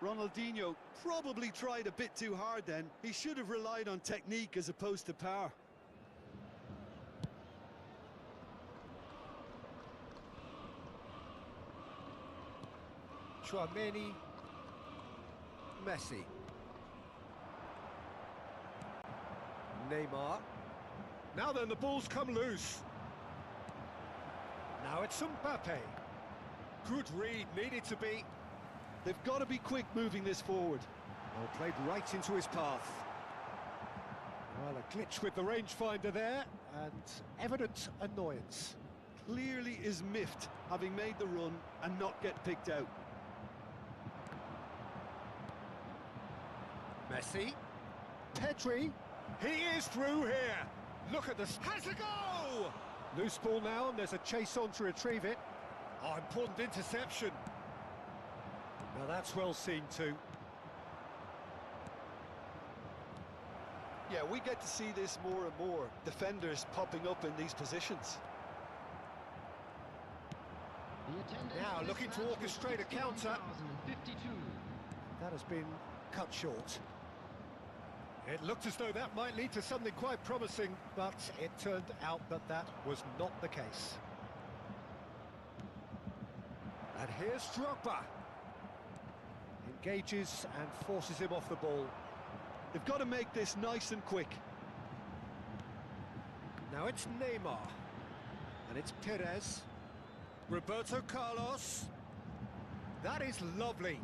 Ronaldinho probably tried a bit too hard then. He should have relied on technique as opposed to power. Tchouameni. Messi. Neymar. Now then, the ball's come loose. Now it's Mbappe. Good read, needed to be. They've got to be quick moving this forward. Well, played right into his path. Well, a glitch with the rangefinder there, and evident annoyance. Clearly is miffed, having made the run and not get picked out. Messi. Pedri. He is through here. Look at this. Has a go! Loose ball now, and there's a chase on to retrieve it. Oh, important interception. Now that's well seen too. Yeah, we get to see this more and more. Defenders popping up in these positions. Now looking to orchestrate a counter. That has been cut short. It looked as though that might lead to something quite promising, but it turned out that that was not the case. And here's Drogba. Engages and forces him off the ball. They've got to make this nice and quick. Now it's Neymar. And it's Perez. Roberto Carlos. That is lovely.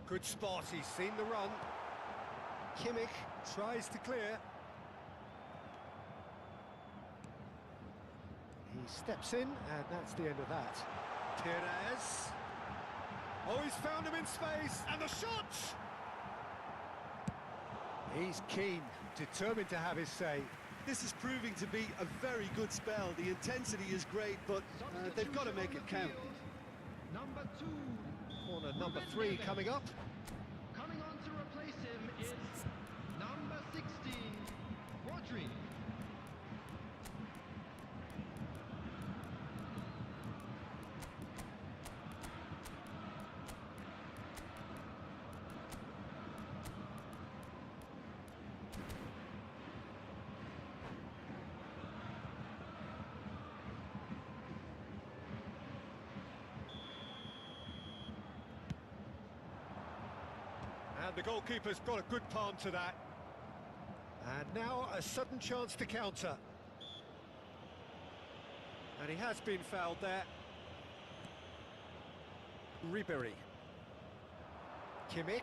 Good spot, he's seen the run. Kimmich tries to clear. He steps in, and that's the end of that. Perez. Oh, he's found him in space, and the shot! He's keen, determined to have his say. This is proving to be a very good spell. The intensity is great, but they've got to make it count. Number 2. Corner number 3 coming up. Coming on to replace him is number 16, Rodri. And the goalkeeper's got a good palm to that. And now a sudden chance to counter. And he has been fouled there. Ribéry. Kimmich.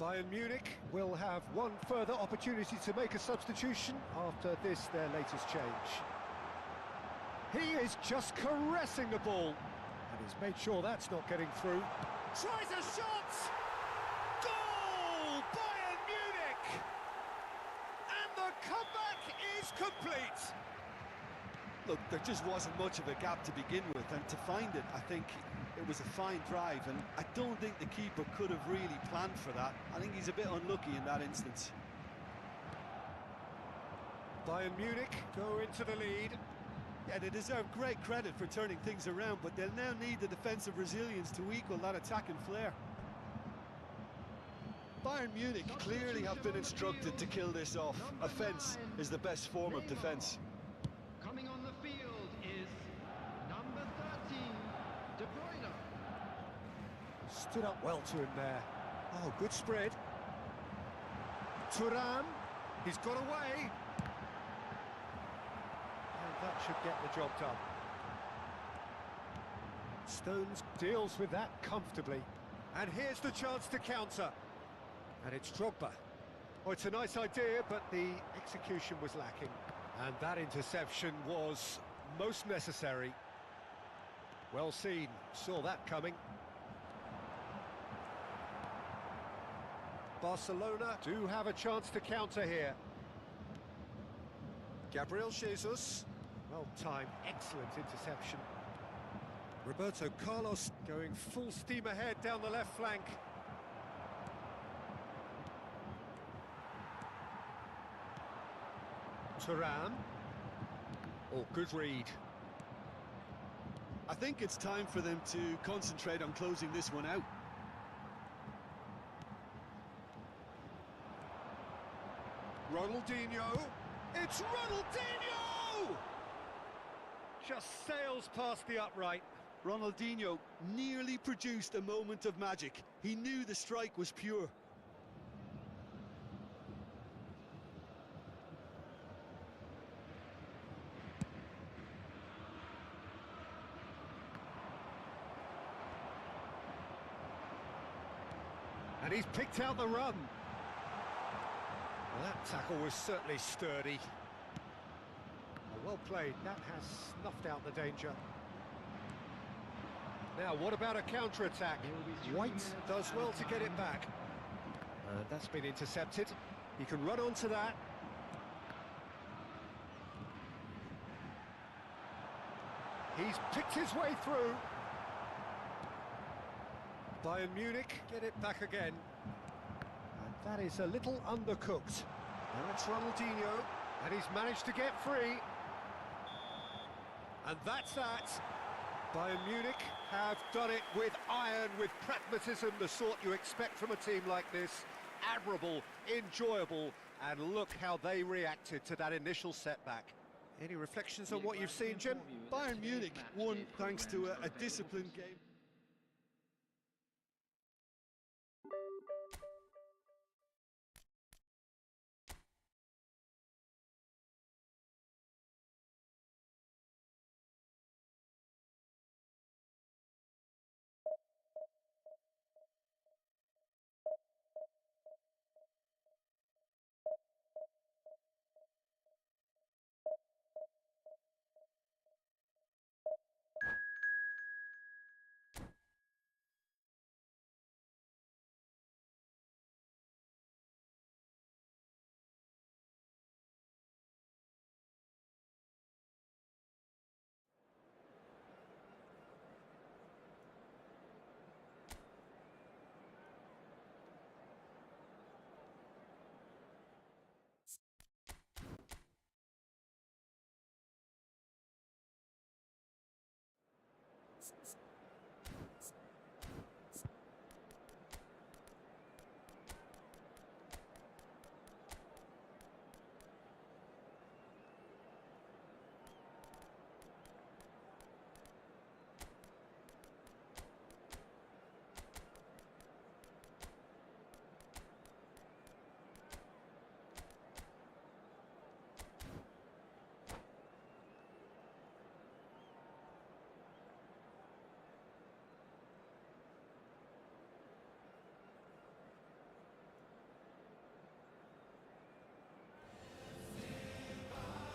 Bayern Munich will have one further opportunity to make a substitution after this, their latest change. He is just caressing the ball. And he's made sure that's not getting through. Tries a shot! Goal! Bayern Munich! And the comeback is complete! Look, there just wasn't much of a gap to begin with, and to find it, I think it was a fine drive, and I don't think the keeper could have really planned for that. I think he's a bit unlucky in that instance. Bayern Munich go into the lead. Yeah, they deserve great credit for turning things around, but they'll now need the defensive resilience to equal that attacking flair. Bayern Munich clearly have been instructed to kill this off. Offence is the best form of defence. Coming on the field is number 13, De Bruyne. Stood up well to him there. Oh, good spread. Thuram, he's got away. And that should get the job done. Stones deals with that comfortably. And here's the chance to counter. And it's Drogba. Oh, it's a nice idea, but the execution was lacking. And that interception was most necessary. Well seen, saw that coming. Barcelona do have a chance to counter here. Gabriel Jesus, well timed, excellent interception. Roberto Carlos going full steam ahead down the left flank. Thuram. Oh, good read. I think it's time for them to concentrate on closing this one out. Ronaldinho. It's Ronaldinho! Just sails past the upright. Ronaldinho nearly produced a moment of magic. He knew the strike was pure. And he's picked out the run. Well, that tackle was certainly sturdy. Well played, that has snuffed out the danger. Now, what about a counter-attack? White does well to get it back. That's been intercepted. He can run onto that. He's picked his way through. Bayern Munich get it back again. And that is a little undercooked. Now it's Ronaldinho, and he's managed to get free. And that's that. Bayern Munich have done it with iron, with pragmatism, the sort you expect from a team like this. Admirable, enjoyable, and look how they reacted to that initial setback. Any reflections on what you've seen, Jim? Bayern Munich won thanks to a disciplined game.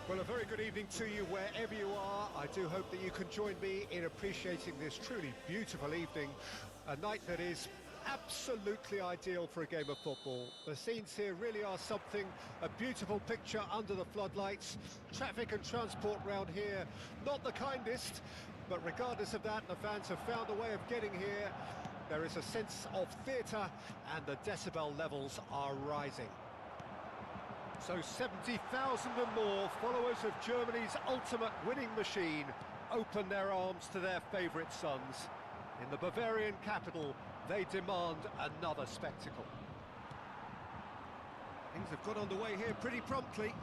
Well, a very good evening to you wherever you are. I do hope that you can join me in appreciating this truly beautiful evening. A night that is Absolutely ideal for a game of football. The scenes here really are something, a beautiful picture under the floodlights. Traffic and transport round here, not the kindest, but regardless of that, the fans have found a way of getting here. There is a sense of theatre, and the decibel levels are rising. So 70,000 and more followers of Germany's ultimate winning machine open their arms to their favourite sons. In the Bavarian capital, they demand another spectacle. Things have got underway here pretty promptly.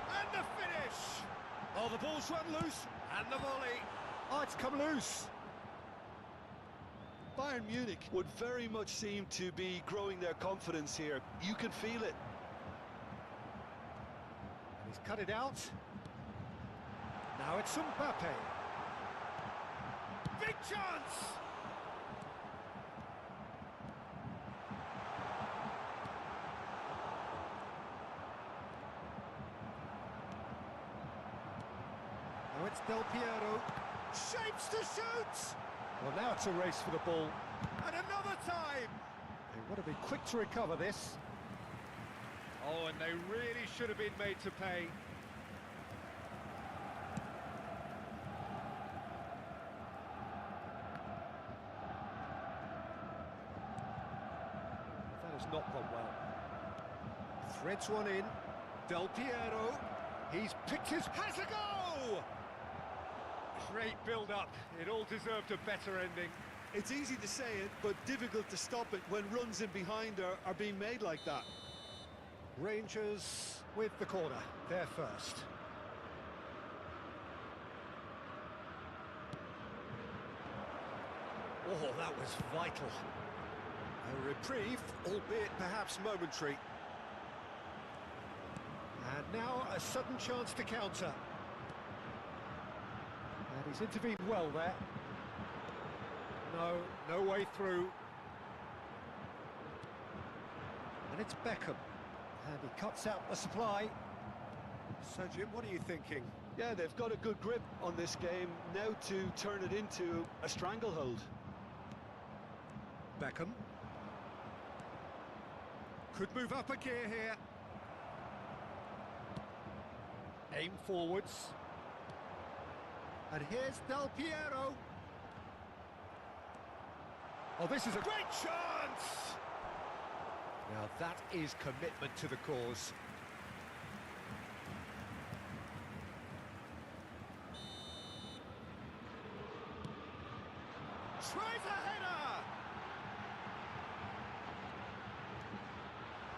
And the finish! Oh, the ball's run loose, and the volley. Oh, it's come loose. Bayern Munich would very much seem to be growing their confidence here. You can feel it. He's cut it out. Now it's Mbappe. Big chance! Now it's Del Piero. Shapes to shoot! Well, now it's a race for the ball. And another time! They want to be quick to recover this. Oh, and they really should have been made to pay. That has not gone well. Threads one in. Del Piero. He's picked his... Has a go! Great build-up. It all deserved a better ending. It's easy to say it, but difficult to stop it when runs in behind are being made like that. Rangers with the corner, they're first. Oh, that was vital. A reprieve, albeit perhaps momentary. And now a sudden chance to counter. And he's intervened well there. No way through. And it's Beckham. And he cuts out the supply. So, Jim, what are you thinking? Yeah, they've got a good grip on this game now to turn it into a stranglehold. Beckham. Could move up a gear here. Aim forwards. And here's Del Piero. Oh, this is a great chance! Now that is commitment to the cause. Tries a header!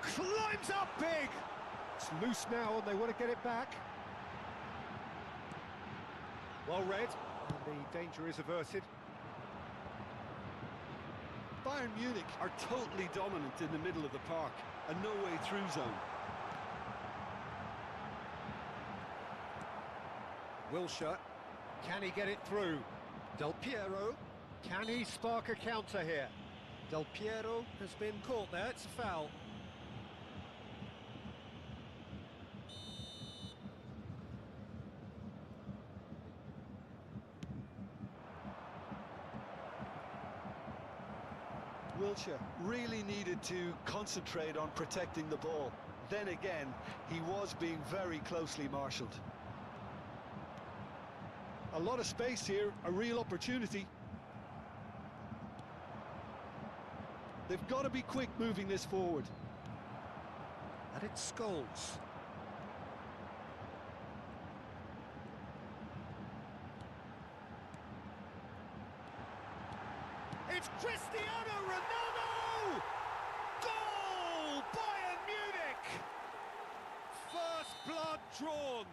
Climbs up big! It's loose now and they want to get it back. Well read, and the danger is averted. Bayern Munich are totally dominant in the middle of the park, a no-way through zone. Wilshere, can he get it through? Del Piero, can he spark a counter here? Del Piero has been caught there, it's a foul. Wilshere really needed to concentrate on protecting the ball. Then again, he was being very closely marshalled. A lot of space here, a real opportunity. They've got to be quick moving this forward. And it's Scholes. It's Cristiano Ronaldo! Goal! Bayern Munich! First blood drawn.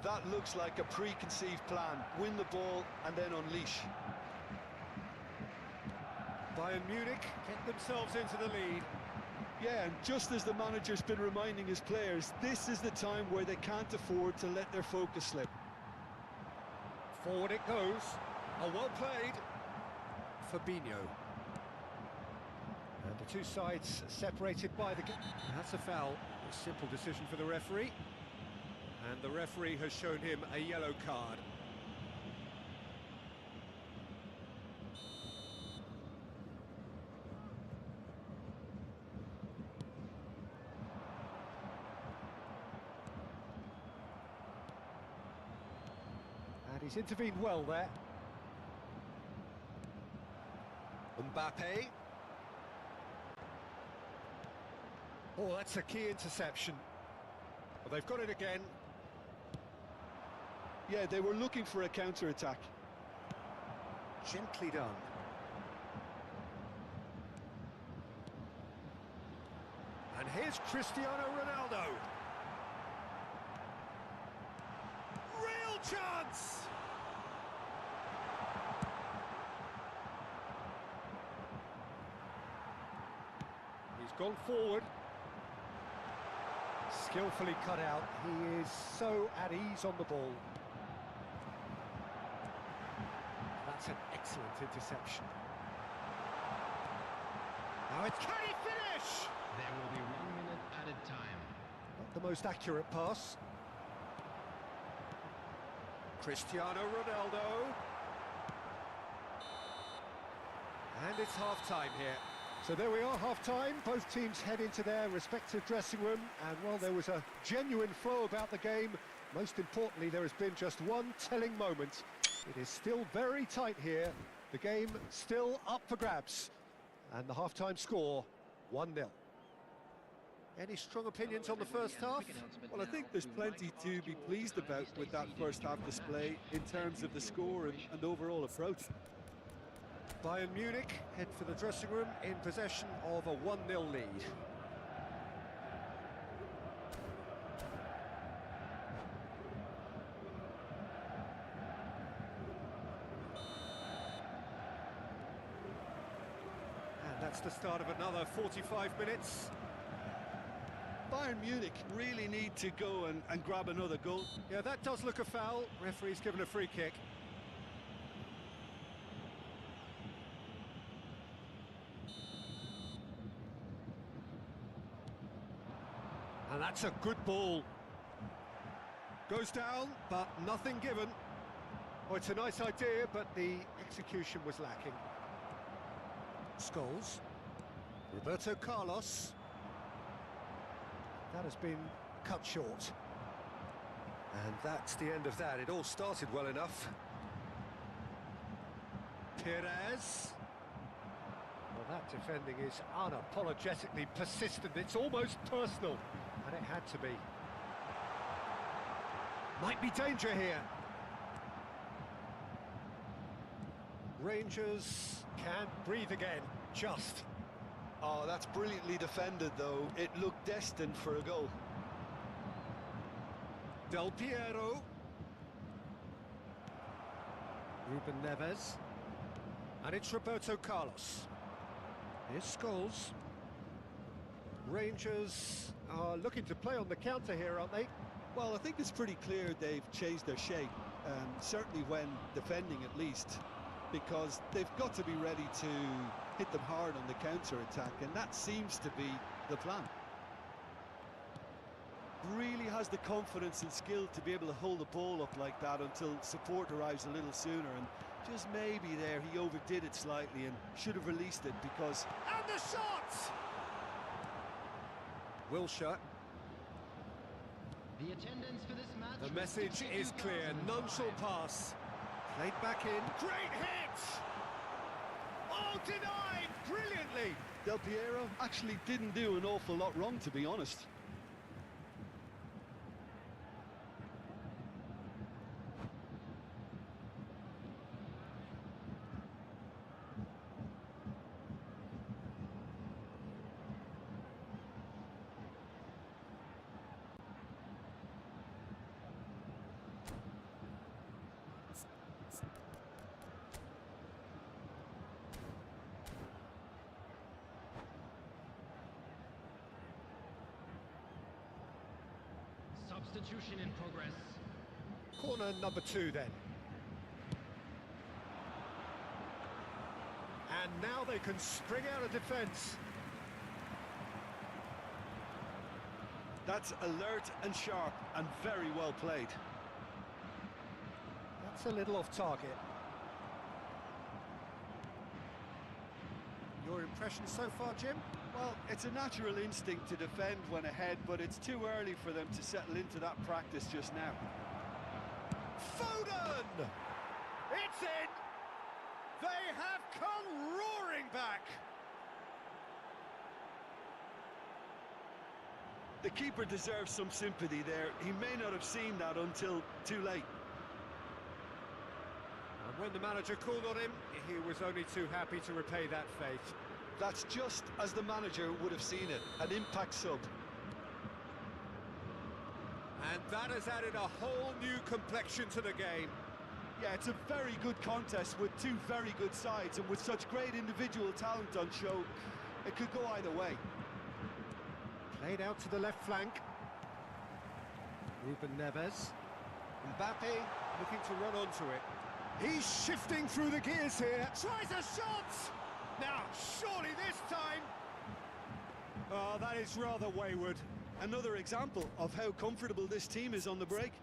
That looks like a preconceived plan. Win the ball and then unleash. Bayern Munich get themselves into the lead. Yeah, and just as the manager's been reminding his players, this is the time where they can't afford to let their focus slip. Forward it goes. Oh, well played. Fabinho. And the two sides separated by the... That's a foul. A simple decision for the referee. And the referee has shown him a yellow card. He's intervened well there. Mbappe. Oh, that's a key interception. Well, they've got it again. Yeah, they were looking for a counter-attack. Gently done. And here's Cristiano Ronaldo. Real chance! He's gone forward. Skillfully cut out. He is so at ease on the ball. That's an excellent interception. Now it's, can he finish? There will be 1 minute added time. Not the most accurate pass. Cristiano Ronaldo. And it's half-time here. So there we are, half-time. Both teams head into their respective dressing room. And while there was a genuine flow about the game, most importantly, there has been just one telling moment. It is still very tight here. The game still up for grabs. And the half-time score, 1-0. Any strong opinions on the first half? Well, I think there's plenty to be pleased about with that first half display in terms of the score and overall approach. Bayern Munich head for the dressing room in possession of a 1-0 lead. And that's the start of another 45 minutes. Bayern Munich really need to go and grab another goal. Yeah, that does look a foul. Referee's given a free kick. And that's a good ball. Goes down, but nothing given. Oh, it's a nice idea, but the execution was lacking. Scholes. Roberto Carlos. That has been cut short. And that's the end of that. It all started well enough. Perez. Well, that defending is unapologetically persistent. It's almost personal. And it had to be. Might be danger here. Rangers can't breathe again. Just. Oh, that's brilliantly defended, though. It looked destined for a goal. Del Piero. Ruben Neves. And it's Roberto Carlos. Here's Scholes. Rangers are looking to play on the counter here, aren't they? Well, I think it's pretty clear they've changed their shape, certainly when defending at least, because they've got to be ready to hit them hard on the counter-attack, and that seems to be the plan. Really has the confidence and skill to be able to hold the ball up like that until support arrives a little sooner, and just maybe there he overdid it slightly and should have released it because... And the shot! Wilshere. The attendance for this match. The message is clear. None shall pass. Played back in. Great hit! Oh, denied brilliantly. Del Piero actually didn't do an awful lot wrong, to be honest. Substitution in progress. Corner number 2 then. And now they can spring out of defence. That's alert and sharp and very well played. That's a little off target. Your impression so far, Jim? Well, it's a natural instinct to defend when ahead, but it's too early for them to settle into that practice just now. Foden! It's in! They have come roaring back! The keeper deserves some sympathy there. He may not have seen that until too late. And when the manager called on him, he was only too happy to repay that faith. That's just as the manager would have seen it, an impact sub. And that has added a whole new complexion to the game. Yeah, it's a very good contest with two very good sides, and with such great individual talent on show, it could go either way. Played out to the left flank. Ruben Neves. Mbappe looking to run onto it. He's shifting through the gears here. Tries a shot! Now, surely this time... Oh, that is rather wayward. Another example of how comfortable this team is on the break.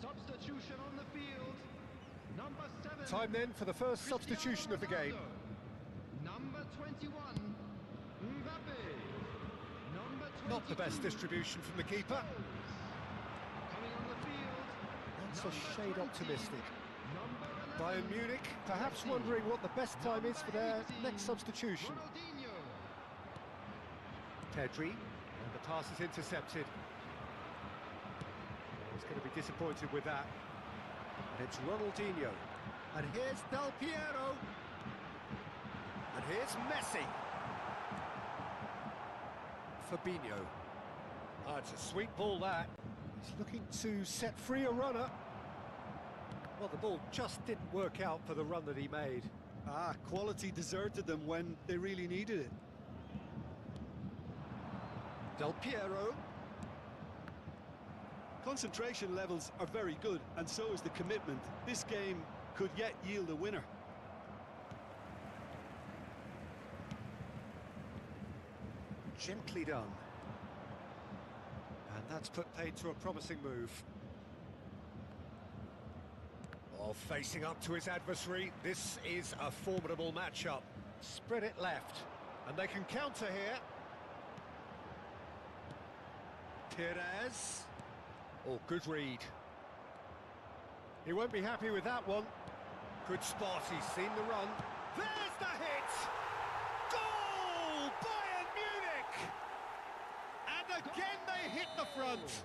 Substitution on the field. Number 7. Time then for the first substitution of the game. Number 21. Mbappe. Number 22. Not the best distribution from the keeper. Coming on the field. That's a number shade 20. optimistic. Number 11. Bayern Munich perhaps wondering what the best time is for their next substitution. Ronaldinho. Pedri, and the pass is intercepted. He's going to be disappointed with that. And it's Ronaldinho. And here's Del Piero. And here's Messi. Fabinho. Oh, it's a sweet ball, that. He's looking to set free a runner. Well, the ball just didn't work out for the run that he made. Quality deserted them when they really needed it. Del Piero. Concentration levels are very good, and so is the commitment. This game could yet yield a winner. Gently done. And that's put paid to a promising move. While facing up to his adversary, this is a formidable matchup. Spread it left, and they can counter here. Perez. Oh, good read. He won't be happy with that one. Good spot, he's seen the run. There's the hit! Goal! Bayern Munich! And again they hit the front.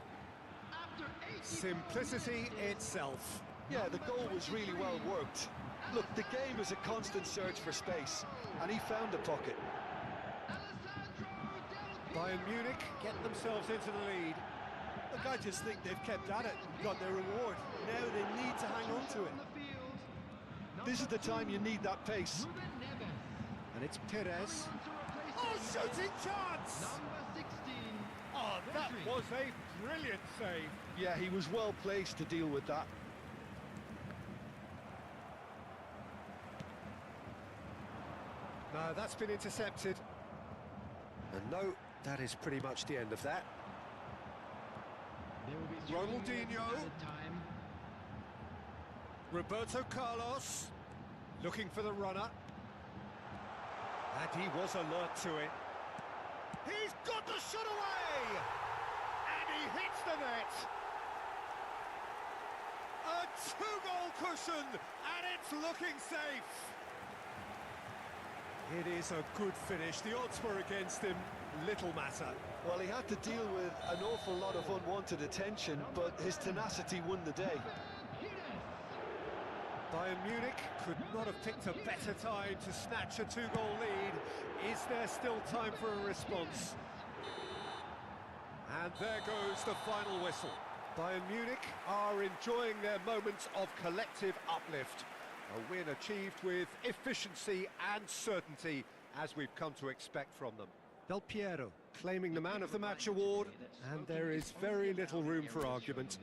After 80 Simplicity itself. Yeah, the goal was really well worked. Look, the game is a constant search for space, and he found the pocket. Bayern Munich get themselves into the lead. Look, I just think they've kept at it and got their reward. Now they need to hang on to it. This is the time you need that pace. And it's Perez. Oh, shooting chance! Number 16. Oh, that was a brilliant save. Yeah, he was well placed to deal with that. No, that's been intercepted. And no, that is pretty much the end of that. Ronaldinho. Roberto Carlos. Looking for the runner. And he was alert to it. He's got the shot away! And he hits the net! A two-goal cushion, and it's looking safe! It is a good finish. The odds were against him. Little matter. Well, he had to deal with an awful lot of unwanted attention, but his tenacity won the day. Bayern Munich could not have picked a better time to snatch a two-goal lead. Is there still time for a response? And there goes the final whistle. Bayern Munich are enjoying their moments of collective uplift. A win achieved with efficiency and certainty, as we've come to expect from them. Del Piero claiming the Man of the Match award, and there is very little room for argument.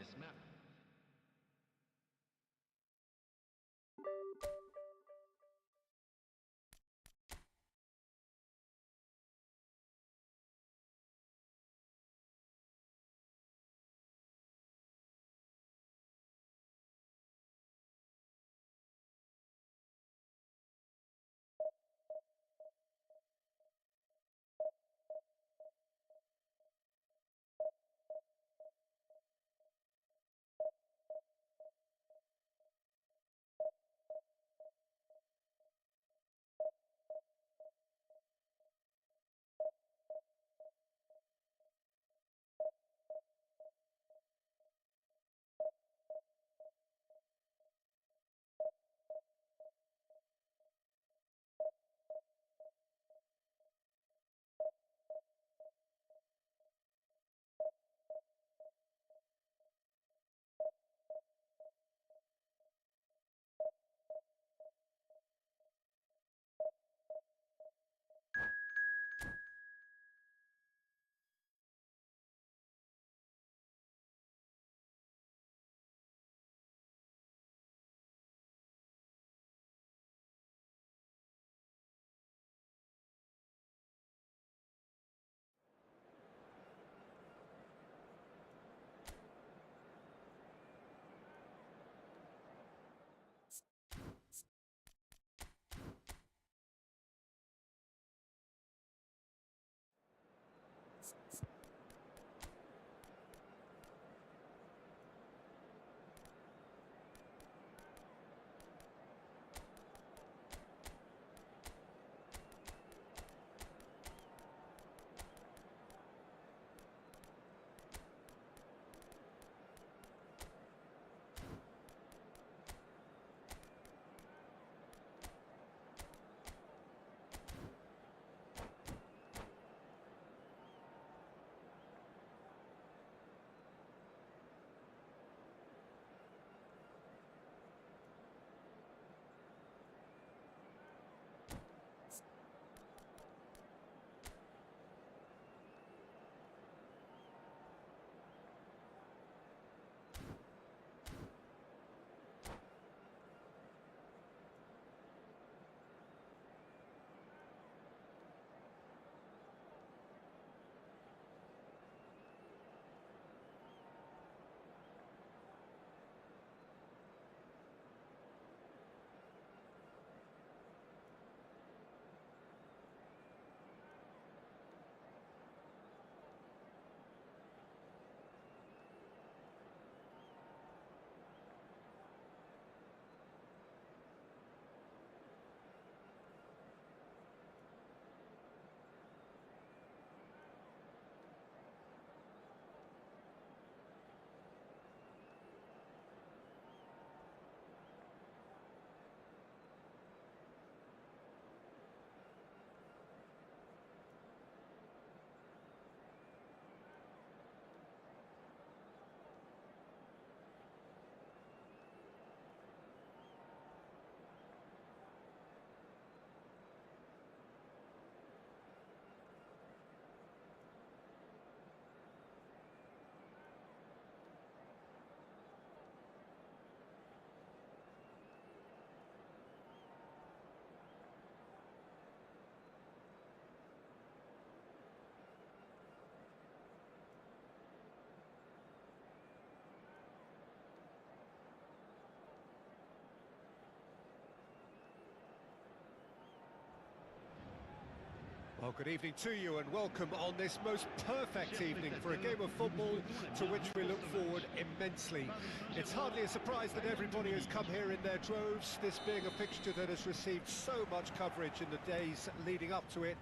Well, good evening to you and welcome on this most perfect evening for a game of football to which we look forward immensely. It's hardly a surprise that everybody has come here in their droves, this being a fixture that has received so much coverage in the days leading up to it.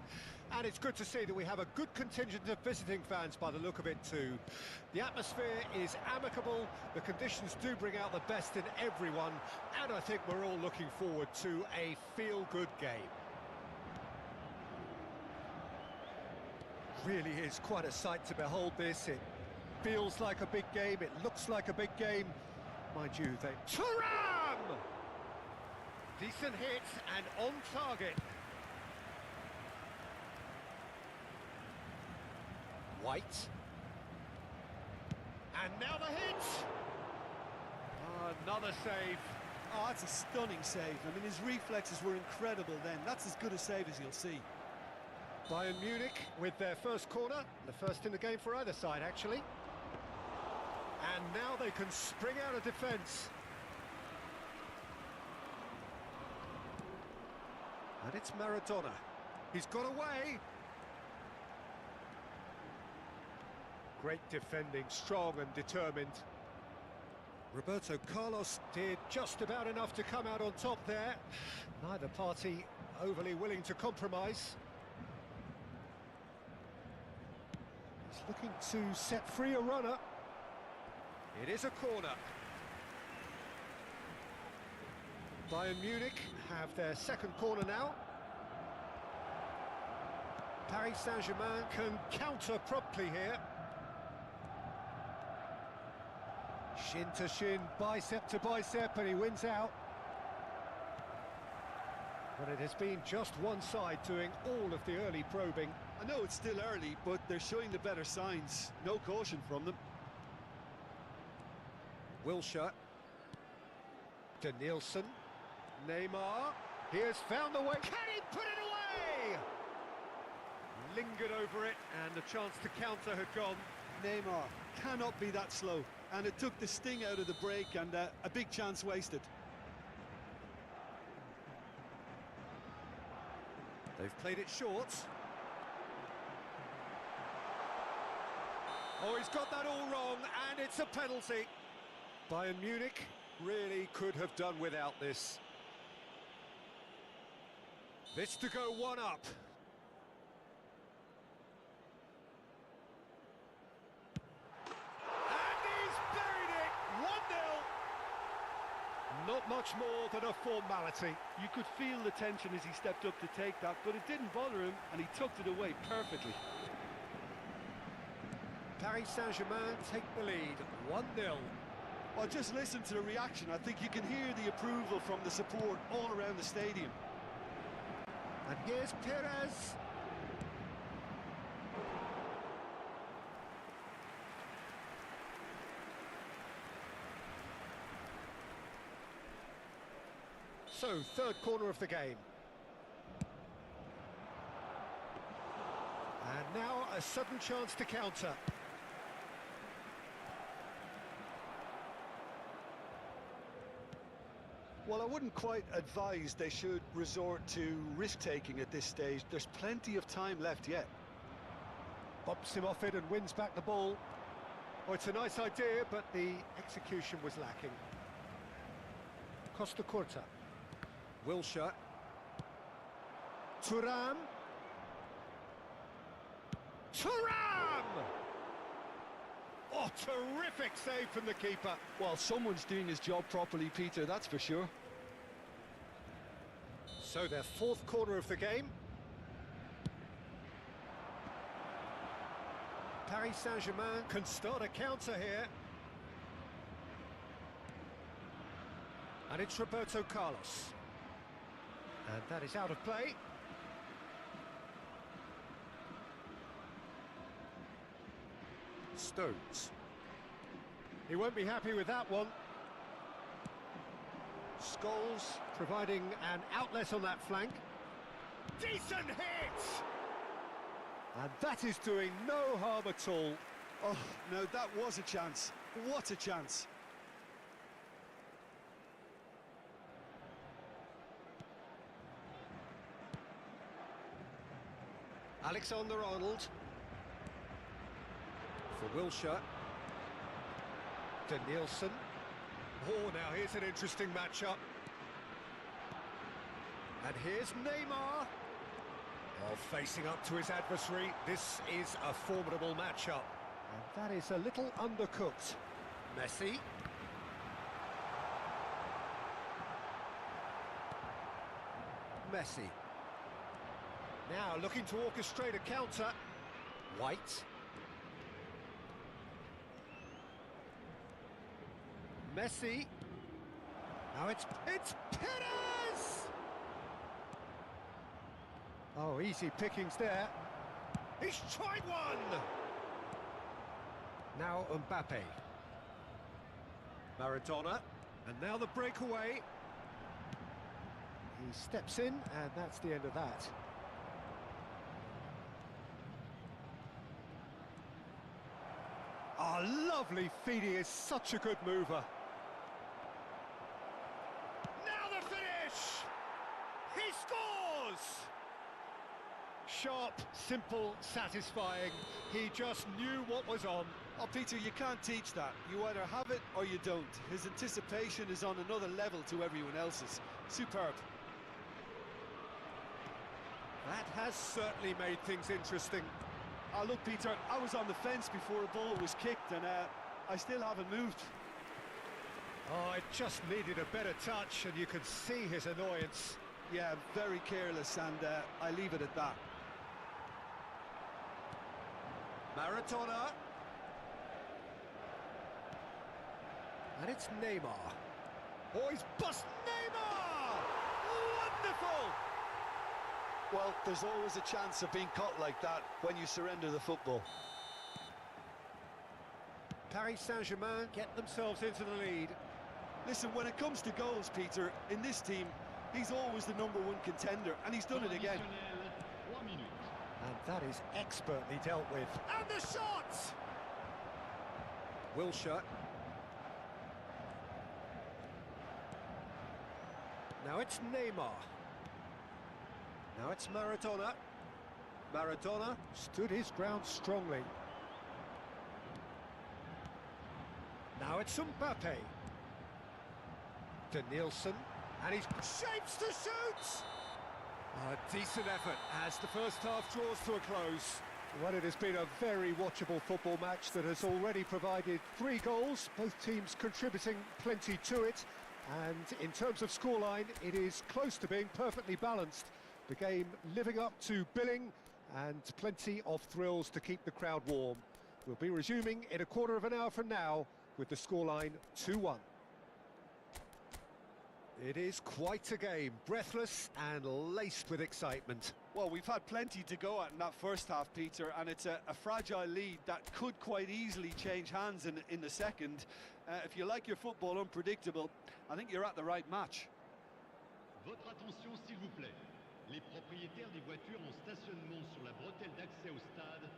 And it's good to see that we have a good contingent of visiting fans by the look of it too. The atmosphere is amicable, the conditions do bring out the best in everyone, and I think we're all looking forward to a feel-good game. Really is quite a sight to behold this. It feels like a big game, it looks like a big game. Mind you, they... Thuram! Decent hit and on target. White. And now the hit! Another save. Oh, that's a stunning save. I mean, his reflexes were incredible then. That's as good a save as you'll see. Bayern Munich with their first corner, the first in the game for either side, actually. And now they can spring out of defence. And it's Maradona. He's got away. Great defending, strong and determined. Roberto Carlos did just about enough to come out on top there. Neither party overly willing to compromise. He's looking to set free a runner. It is a corner. Bayern Munich have their second corner now. Paris Saint-Germain can counter promptly here. Shin to shin, bicep to bicep, and he wins out. But it has been just one side doing all of the early probing. I know it's still early, but they're showing the better signs. No caution from them. Wilshere. Danielson. Neymar. He has found the way. Can he put it away? Lingered over it, and the chance to counter had gone. Neymar cannot be that slow, and it took the sting out of the break, and a big chance wasted. They've played it short. Oh, he's got that all wrong, and it's a penalty. Bayern Munich really could have done without this. This to go one up. Not much more than a formality. You could feel the tension as he stepped up to take that, but it didn't bother him, and he tucked it away perfectly. Paris Saint-Germain take the lead, 1-0. Well, just listen to the reaction. I think you can hear the approval from the support all around the stadium. And here's Perez. So, third corner of the game. And now a sudden chance to counter. Well, I wouldn't quite advise they should resort to risk-taking at this stage. There's plenty of time left yet. Bumps him off it and wins back the ball. Oh, it's a nice idea, but the execution was lacking. Costa Curta. Wilshere. Thuram. Thuram! Oh, terrific save from the keeper. Well, someone's doing his job properly, Peter, that's for sure. So their fourth corner of the game. Paris Saint-Germain can start a counter here. And it's Roberto Carlos. And that is out of play. Stones. He won't be happy with that one. Scholes providing an outlet on that flank. Decent hit! And that is doing no harm at all. Oh, no, that was a chance. What a chance. Alexander-Arnold. For Wilshere. Danielson. Oh, now here's an interesting matchup. And here's Neymar. Oh, facing up to his adversary. This is a formidable matchup. And that is a little undercooked. Messi. Messi. Now looking to orchestrate a counter. White. Messi. Now it's Perez! Oh, easy pickings there. He's tried one! Now Mbappe. Maradona. And now the breakaway. He steps in, and that's the end of that. Oh, lovely feed. He is such a good mover. Now the finish! He scores! Sharp, simple, satisfying. He just knew what was on. Oh, Peter, you can't teach that. You either have it or you don't. His anticipation is on another level to everyone else's. Superb. That has certainly made things interesting. Oh, look, Peter, I was on the fence before a ball was kicked, and I still haven't moved. Oh, it just needed a better touch, and you could see his annoyance. Yeah, very careless, and I leave it at that. Maradona. And it's Neymar. Oh, he's bust Neymar! Wonderful! Well, there's always a chance of being caught like that when you surrender the football. Paris Saint-Germain get themselves into the lead. Listen, when it comes to goals, Peter, in this team, he's always the number one contender, and he's done it again. And that is expertly dealt with. And the shot! Wilshere. Now it's Neymar. Now it's Maradona. Maradona stood his ground strongly. Now it's Mbappe. Nielsen, and he's shapes to shoot! A decent effort as the first half draws to a close. Well, it has been a very watchable football match that has already provided 3 goals, both teams contributing plenty to it. And in terms of scoreline, it is close to being perfectly balanced. The game living up to billing and plenty of thrills to keep the crowd warm. We'll be resuming in a quarter of an hour from now with the scoreline 2-1. It is quite a game, breathless and laced with excitement. Well, we've had plenty to go at in that first half, Peter, and it's a fragile lead that could quite easily change hands in the second. If you like your football unpredictable, I think you're at the right match. Votre attention, s'il vous plaît. Les propriétaires des voitures en stationnement sur la bretelle d'accès au stade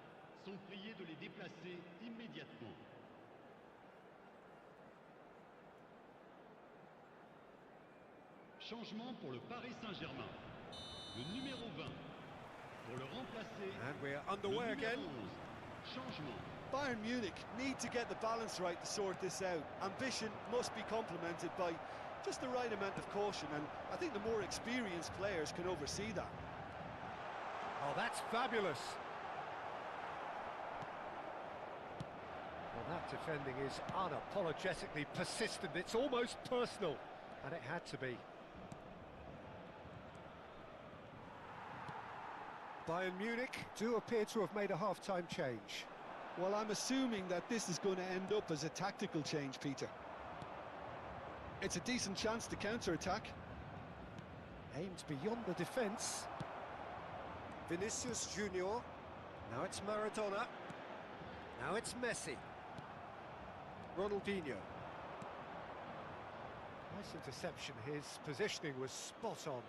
sont priés de les déplacer immédiatement. Changement pour le Paris Saint-Germain. Le numéro 20. Pour le remplacer. And we're underway again. 11. Changement. Bayern Munich need to get the balance right to sort this out. Ambition must be complemented by just the right amount of caution, and I think the more experienced players can oversee that. Oh, that's fabulous. Well, that defending is unapologetically persistent. It's almost personal, and it had to be. Bayern Munich do appear to have made a half-time change. Well, I'm assuming that this is going to end up as a tactical change, Peter. It's a decent chance to counter-attack. Aimed beyond the defence. Vinicius Junior. Now it's Maradona. Now it's Messi. Ronaldinho. Nice interception. His positioning was spot on.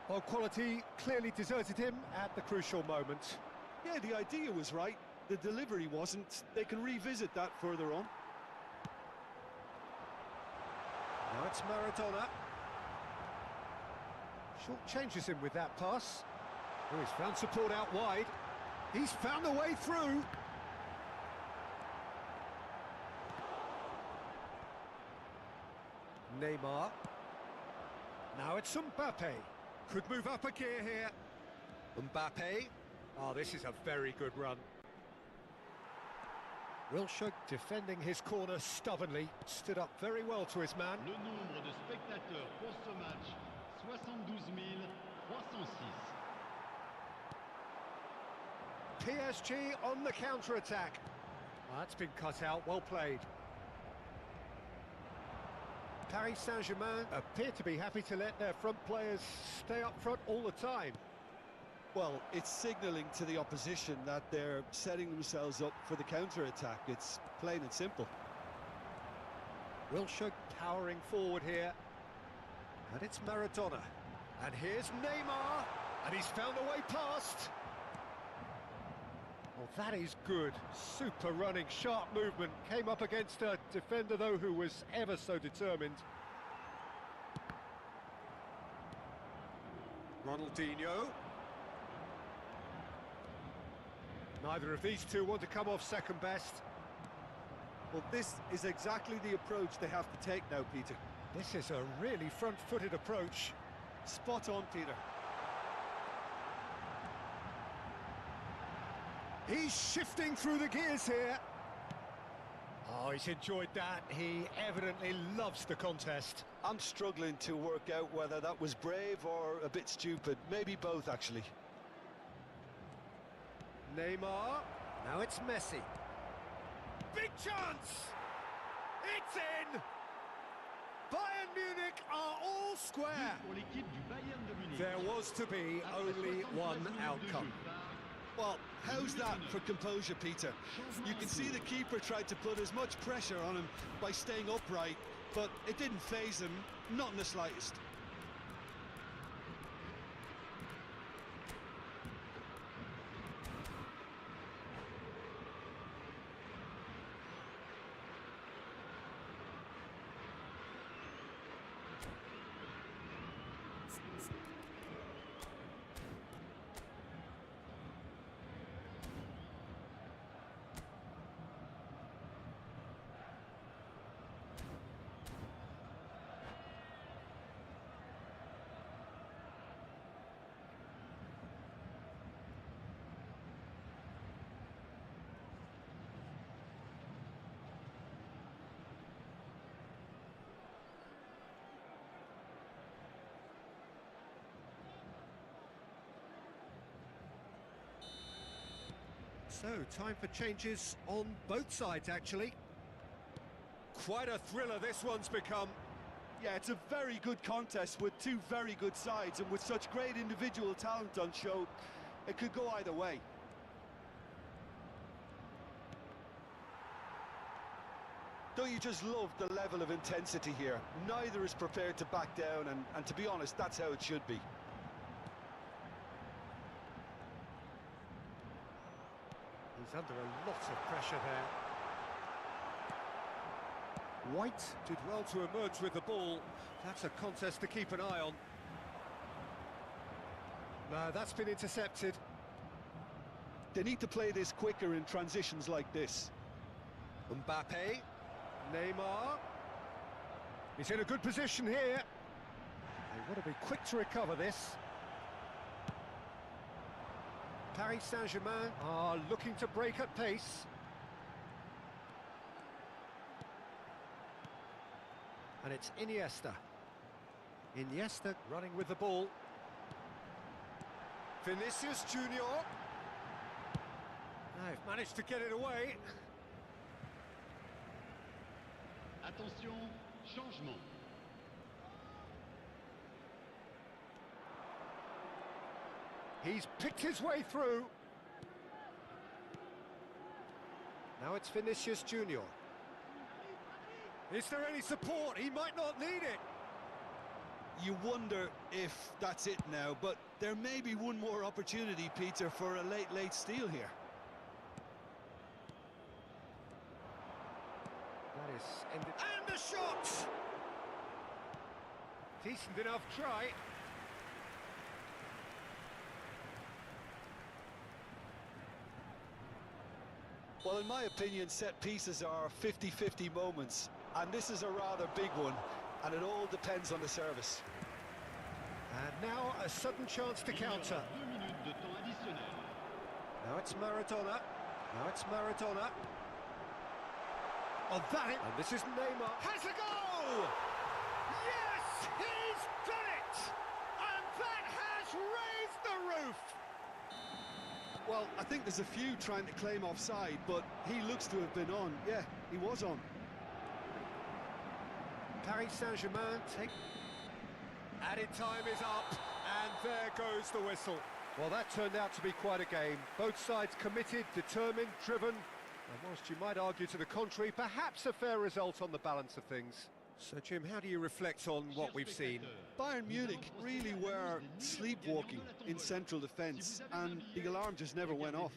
Well, quality clearly deserted him at the crucial moment. Yeah, the idea was right. The delivery wasn't. They can revisit that further on. Now it's Maradona. Short changes him with that pass. Oh, he's found support out wide. He's found a way through. Neymar. Now it's Mbappe. Could move up a gear here. Mbappe. Oh, this is a very good run. Wilshere defending his corner stubbornly. Stood up very well to his man. Le nombre de spectateurs pour ce match, 72 306. PSG on the counter-attack. That's been cut out, well played. Paris Saint-Germain appear to be happy to let their front players stay up front all the time. Well, it's signalling to the opposition that they're setting themselves up for the counter-attack. It's plain and simple. Wilshere powering forward here. And it's Maradona. And here's Neymar. And he's found a way past. Well, that is good. Super running, sharp movement. Came up against a defender, though, who was ever so determined. Ronaldinho. Neither of these two want to come off second best. Well, this is exactly the approach they have to take now, Peter. This is a really front-footed approach. Spot on, Peter. He's shifting through the gears here. Oh, he's enjoyed that. He evidently loves the contest. I'm struggling to work out whether that was brave or a bit stupid. Maybe both, actually. Neymar. Now it's Messi. Big chance! It's in! Bayern Munich are all square. Pour l'équipe du Bayern de Munich. There was to be only one outcome. Well, how's that for composure, Peter? You can see the keeper tried to put as much pressure on him by staying upright, but it didn't faze him, not in the slightest. So, time for changes on both sides, actually. Quite a thriller this one's become. Yeah, it's a very good contest with two very good sides, and with such great individual talent on show, it could go either way. Don't you just love the level of intensity here? Neither is prepared to back down, and to be honest, that's how it should be. He's under a lot of pressure there. White did well to emerge with the ball. That's a contest to keep an eye on. No, that's been intercepted. They need to play this quicker in transitions like this. Mbappe. Neymar. He's in a good position here. They want to be quick to recover this. Paris Saint-Germain are looking to break at pace. And it's Iniesta. Iniesta running with the ball. Vinicius Junior. They've managed to get it away. Attention, changement. He's picked his way through. Now it's Vinicius Junior. Is there any support? He might not need it. You wonder if that's it now, but there may be one more opportunity, Peter, for a late steal here. That is ended. And the shot! Decent enough try. Well, in my opinion, set pieces are 50-50 moments, and this is a rather big one, and it all depends on the service. And now a sudden chance to counter. 2 minutes de temps additionnel. Now it's Maradona. Now it's Maradona. Oh, that it. And this is Neymar. Has a goal! Yes, he's done it! And that has raised the roof! Well, I think there's a few trying to claim offside, but he looks to have been on. Yeah, he was on. Paris Saint-Germain take... Added time is up, and there goes the whistle. Well, that turned out to be quite a game. Both sides committed, determined, driven, and whilst you might argue to the contrary, perhaps a fair result on the balance of things. So, Jim, how do you reflect on what we've seen? Bayern Munich really were sleepwalking in central defence, and the alarm just never went off.